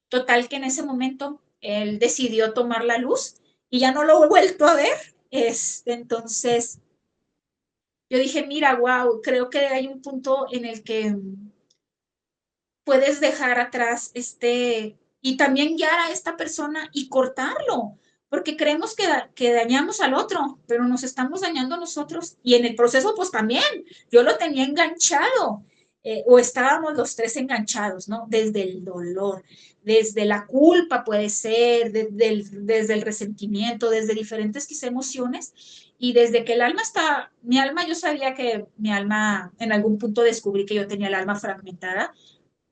S1: total que en ese momento él decidió tomar la luz y ya no lo he vuelto a ver. Entonces, yo dije, mira, wow, creo que hay un punto en el que puedes dejar atrás y también guiar a esta persona y cortarlo, porque creemos que dañamos al otro, pero nos estamos dañando a nosotros y en el proceso pues también, yo lo tenía enganchado, o estábamos los tres enganchados, ¿no? Desde el dolor, desde la culpa puede ser, desde el resentimiento, desde diferentes quizá emociones y desde que el alma está, mi alma, yo sabía que mi alma, en algún punto descubrí que yo tenía el alma fragmentada,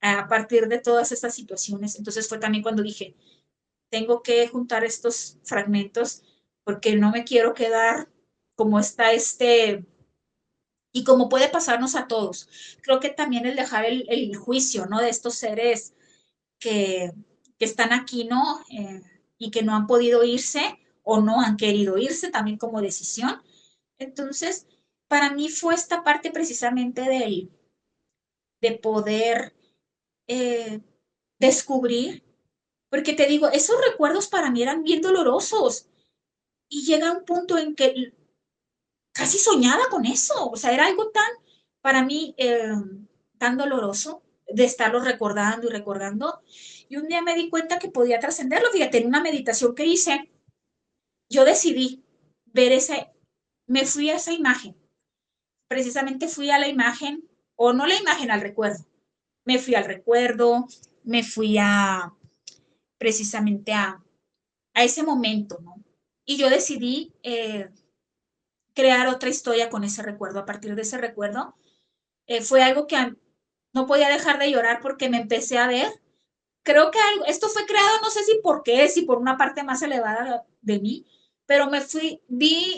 S1: a partir de todas estas situaciones. Entonces fue también cuando dije, tengo que juntar estos fragmentos porque no me quiero quedar como está y como puede pasarnos a todos. Creo que también el dejar el juicio, ¿no? De estos seres que, que están aquí, ¿no? Y que no han podido irse o no han querido irse también como decisión. Entonces, para mí fue esta parte precisamente de poder eh, descubrir. Porque te digo, esos recuerdos para mí eran bien dolorosos y llega un punto en que casi soñaba con eso, o sea, era algo tan, para mí, tan doloroso de estarlo recordando y recordando. Y un día me di cuenta que podía trascenderlo, fíjate, en una meditación que hice, yo decidí ver me fui a esa imagen, precisamente fui a la imagen, o no la imagen, al recuerdo, me fui al recuerdo, me fui precisamente a ese momento, ¿no? Y yo decidí crear otra historia con ese recuerdo. A partir de ese recuerdo, fue algo que no podía dejar de llorar porque me empecé a ver. Creo que esto fue creado, no sé si por qué, si por una parte más elevada de mí, pero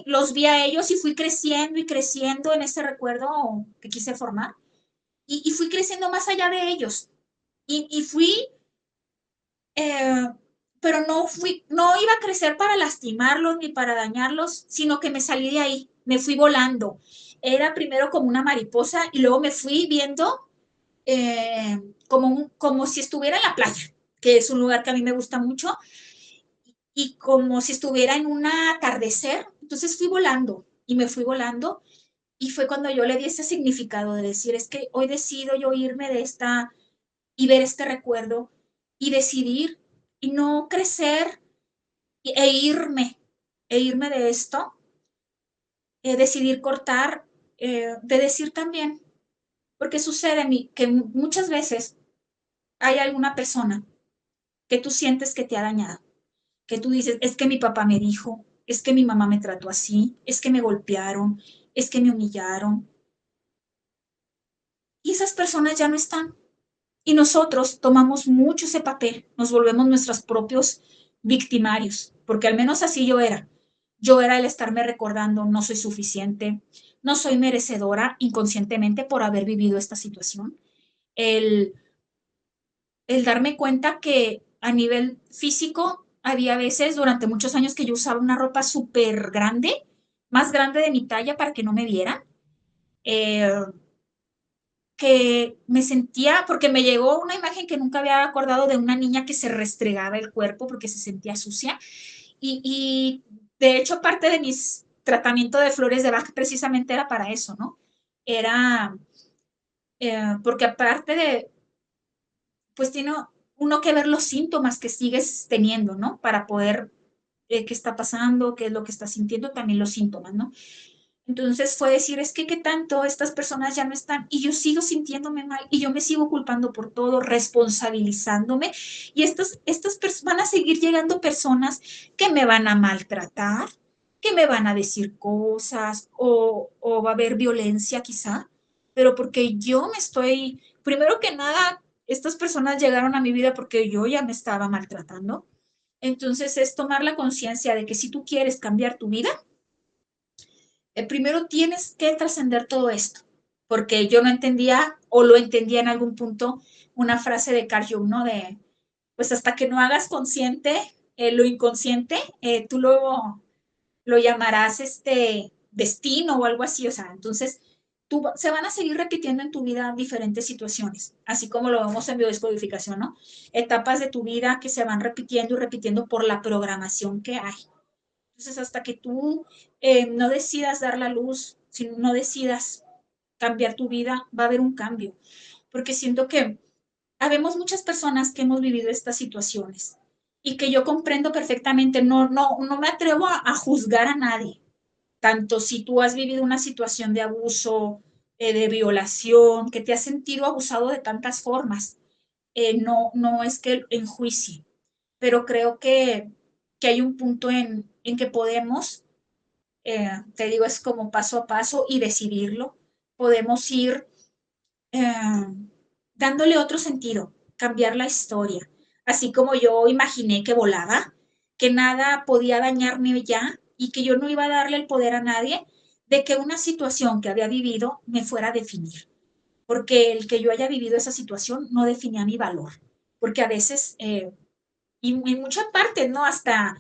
S1: los vi a ellos y fui creciendo y creciendo en ese recuerdo que quise formar y fui creciendo más allá de ellos y fui, eh, pero no iba a crecer para lastimarlos ni para dañarlos, sino que me salí de ahí, me fui volando. Era primero como una mariposa y luego me fui viendo como si estuviera en la playa, que es un lugar que a mí me gusta mucho, y como si estuviera en un atardecer. Entonces fui volando y me fui volando y fue cuando yo le di ese significado de decir, es que hoy decido yo irme de esta y ver este recuerdo y decidir y no crecer e irme de esto, decidir cortar, de decir también, porque sucede que muchas veces hay alguna persona que tú sientes que te ha dañado, que tú dices, es que mi papá me dijo, es que mi mamá me trató así, es que me golpearon, es que me humillaron. Y esas personas ya no están. Y nosotros tomamos mucho ese papel, nos volvemos nuestros propios victimarios, porque al menos así yo era. Yo era el estarme recordando, no soy suficiente, no soy merecedora inconscientemente por haber vivido esta situación. El, el darme cuenta que a nivel físico había veces durante muchos años que yo usaba una ropa súper grande, más grande de mi talla para que no me vieran, eh, que me sentía, porque me llegó una imagen que nunca había acordado de una niña que se restregaba el cuerpo porque se sentía sucia y de hecho parte de mis tratamiento de flores de Bach precisamente era para eso, ¿no? Era porque aparte de, pues tiene uno que ver los síntomas que sigues teniendo, ¿no? Para poder, qué está pasando, qué es lo que estás sintiendo, también los síntomas, ¿no? Entonces fue decir, es que qué tanto estas personas ya no están y yo sigo sintiéndome mal y yo me sigo culpando por todo, responsabilizándome y van a seguir llegando personas que me van a maltratar, que me van a decir cosas o va a haber violencia quizá, pero porque yo me estoy, primero que nada, estas personas llegaron a mi vida porque yo ya me estaba maltratando. Entonces es tomar la conciencia de que si tú quieres cambiar tu vida, primero tienes que trascender todo esto, porque yo no entendía o lo entendía en algún punto una frase de Carl Jung, ¿no? De, pues hasta que no hagas consciente lo inconsciente, tú lo llamarás destino o algo así, o sea, entonces se van a seguir repitiendo en tu vida diferentes situaciones, así como lo vemos en biodescodificación, ¿no? Etapas de tu vida que se van repitiendo y repitiendo por la programación que hay. Entonces, hasta que tú no decidas dar la luz, si no decidas cambiar tu vida, va a haber un cambio. Porque siento que habemos muchas personas que hemos vivido estas situaciones y que yo comprendo perfectamente, no me atrevo a juzgar a nadie, tanto si tú has vivido una situación de abuso, de violación, que te has sentido abusado de tantas formas, no es que enjuicie, pero creo que hay un punto en que podemos, te digo, es como paso a paso y decidirlo. Podemos ir eh, dándole otro sentido, cambiar la historia. Así como yo imaginé que volaba, que nada podía dañarme ya y que yo no iba a darle el poder a nadie de que una situación que había vivido me fuera a definir. Porque el que yo haya vivido esa situación no definía mi valor. Porque a veces, y en mucha parte, ¿no? Hasta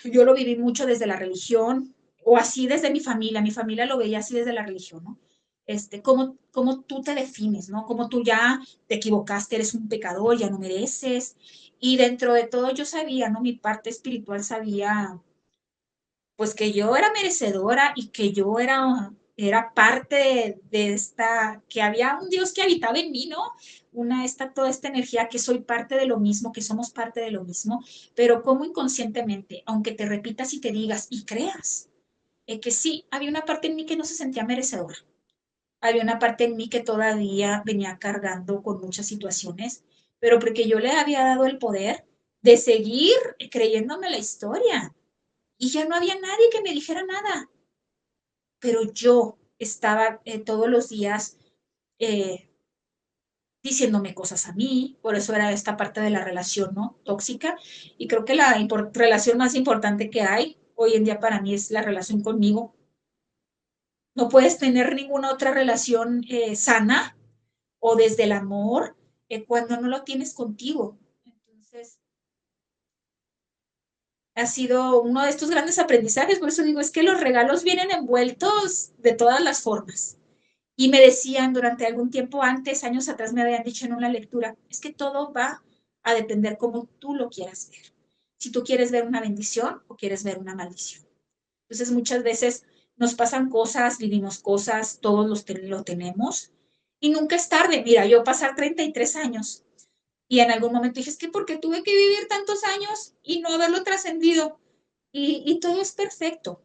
S1: yo lo viví mucho desde la religión o así desde mi familia lo veía así desde la religión, ¿no? Cómo tú te defines, ¿no? Cómo tú ya te equivocaste, eres un pecador, ya no mereces. Y dentro de todo yo sabía, ¿no? Mi parte espiritual sabía, pues que yo era merecedora y que yo era parte de esta, que había un Dios que habitaba en mí, ¿no? Toda esta energía, que soy parte de lo mismo, que somos parte de lo mismo, pero como inconscientemente, aunque te repitas y te digas y creas, que sí, había una parte en mí que no se sentía merecedora, había una parte en mí que todavía venía cargando con muchas situaciones, pero porque yo le había dado el poder de seguir creyéndome la historia y ya no había nadie que me dijera nada. pero yo estaba todos los días eh, diciéndome cosas a mí, por eso era esta parte de la relación, ¿no? Tóxica. Y creo que la relación más importante que hay hoy en día para mí es la relación conmigo. No puedes tener ninguna otra relación sana o desde el amor cuando no lo tienes contigo. Entonces, ha sido uno de estos grandes aprendizajes, por eso digo, es que los regalos vienen envueltos de todas las formas. Y me decían durante algún tiempo antes, años atrás, me habían dicho en una lectura, es que todo va a depender cómo tú lo quieras ver. Si tú quieres ver una bendición o quieres ver una maldición. Entonces, muchas veces nos pasan cosas, vivimos cosas, todos lo tenemos y nunca es tarde. Mira, yo pasar 33 años y en algún momento dije, es que porque tuve que vivir tantos años y no haberlo trascendido y todo es perfecto.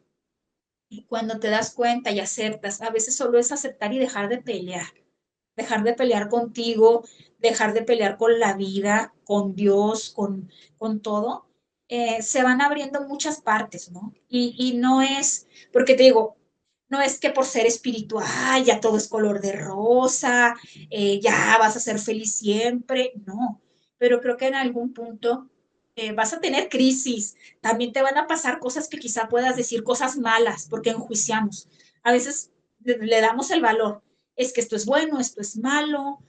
S1: Y cuando te das cuenta y aceptas, a veces solo es aceptar y dejar de pelear contigo, dejar de pelear con la vida, con Dios, con todo, se van abriendo muchas partes, ¿no? Y no es, porque te digo, no es que por ser espiritual ya todo es color de rosa, ya vas a ser feliz siempre, no, pero creo que en algún punto vas a tener crisis, también te van a pasar cosas que quizá puedas decir cosas malas, porque enjuiciamos. A veces le damos el valor, es que esto es bueno, esto es malo,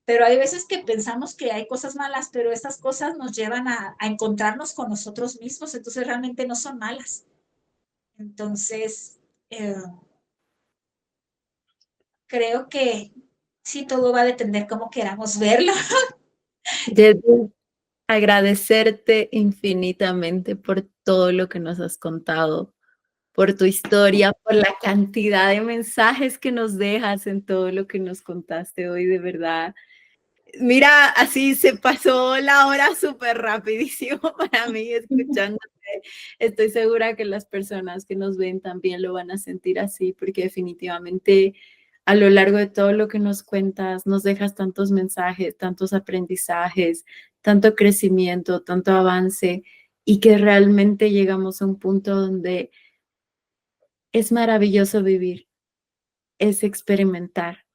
S1: pero hay veces que pensamos que hay cosas malas, pero esas cosas nos llevan a encontrarnos con nosotros mismos, entonces realmente no son malas. Entonces, eh, creo que sí, todo va a depender cómo queramos verlo.
S2: Yedid, agradecerte infinitamente por todo lo que nos has contado, por tu historia, por la cantidad de mensajes que nos dejas en todo lo que nos contaste hoy, de verdad. Mira, así se pasó la hora súper rapidísimo para mí escuchándote. Estoy segura que las personas que nos ven también lo van a sentir así, porque definitivamente a lo largo de todo lo que nos cuentas, nos dejas tantos mensajes, tantos aprendizajes, tanto crecimiento, tanto avance, y que realmente llegamos a un punto donde es maravilloso vivir, es experimentar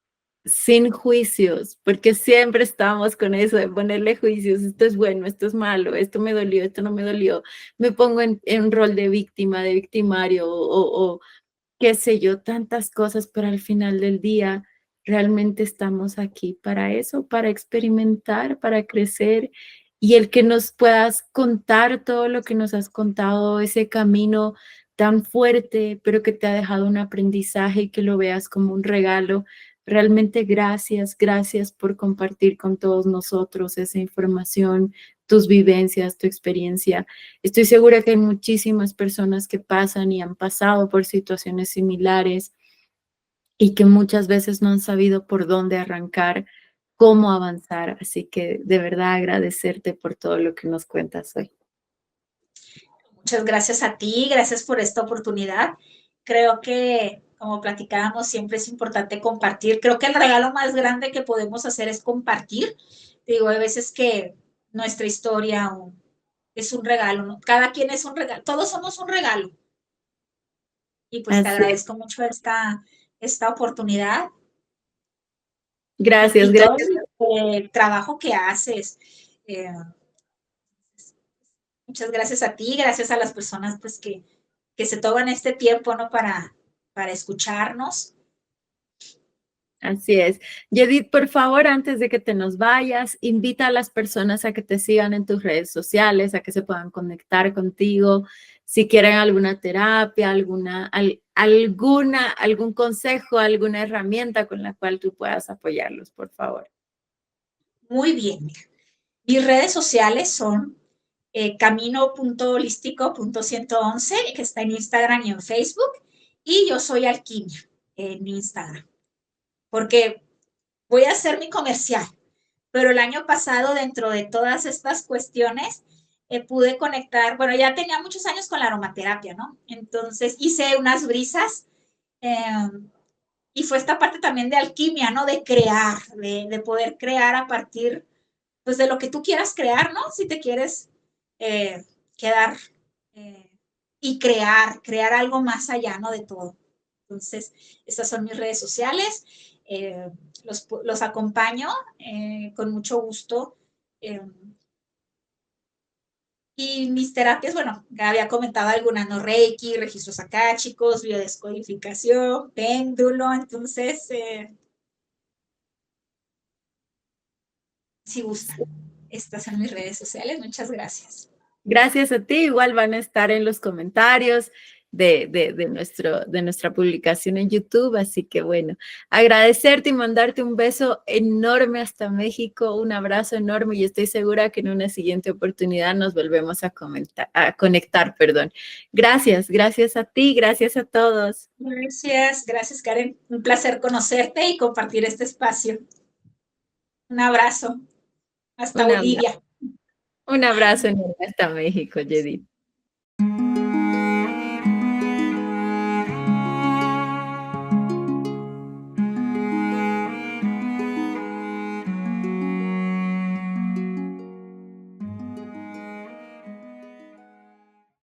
S2: sin juicios, porque siempre estamos con eso de ponerle juicios, esto es bueno, esto es malo, esto me dolió, esto no me dolió, me pongo en rol de víctima, de victimario o qué sé yo, tantas cosas, pero al final del día realmente estamos aquí para eso, para experimentar, para crecer y el que nos puedas contar todo lo que nos has contado, ese camino tan fuerte, pero que te ha dejado un aprendizaje y que lo veas como un regalo. Realmente gracias, gracias por compartir con todos nosotros esa información, tus vivencias, tu experiencia. Estoy segura que hay muchísimas personas que pasan y han pasado por situaciones similares y que muchas veces no han sabido por dónde arrancar, cómo avanzar. Así que de verdad agradecerte por todo lo que nos cuentas hoy.
S1: Muchas gracias a ti, gracias por esta oportunidad. Creo que, como platicábamos, siempre es importante compartir. Creo que el regalo más grande que podemos hacer es compartir. Digo, hay veces que nuestra historia es un regalo, ¿no? Cada quien es un regalo, todos somos un regalo. Y pues te
S2: Así es.
S1: agradezco mucho esta oportunidad
S2: Gracias,
S1: y todo
S2: gracias.
S1: el trabajo que haces. Eh, Muchas gracias a ti, gracias a las personas pues que se toman este tiempo, ¿no? Para escucharnos.
S2: Así es. Yedid, por favor, antes de que te nos vayas, invita a las personas a que te sigan en tus redes sociales, a que se puedan conectar contigo, si quieren alguna terapia, algún consejo, alguna herramienta con la cual tú puedas apoyarlos, por favor.
S1: Muy bien. Mis redes sociales son camino.holístico.111, que está en Instagram y en Facebook, y yo soy Alquimia en Instagram, porque voy a hacer mi comercial. Pero el año pasado, dentro de todas estas cuestiones, pude conectar, bueno, ya tenía muchos años con la aromaterapia, ¿no? Entonces hice unas brisas eh, y fue esta parte también de alquimia, ¿no? De crear, de poder crear a partir, pues, de lo que tú quieras crear, ¿no? Si te quieres eh, quedar y crear algo más allá, ¿no? De todo. Entonces, estas son mis redes sociales. Los acompaño con mucho gusto. Y mis terapias, bueno, ya había comentado algunas, ¿no? Reiki, registros akáshicos, biodescodificación, péndulo. Entonces, si gustan, estas son mis redes sociales. Muchas gracias.
S2: Gracias a ti, igual van a estar en los comentarios de nuestra publicación en YouTube, así que bueno, agradecerte y mandarte un beso enorme hasta México, un abrazo enorme y estoy segura que en una siguiente oportunidad nos volvemos a conectar, perdón. Gracias, gracias a ti, gracias a todos.
S1: Gracias Karen, un placer conocerte y compartir este espacio. Un abrazo, hasta
S2: Un abrazo,
S1: Bolivia.
S2: un abrazo enorme hasta México, Judith.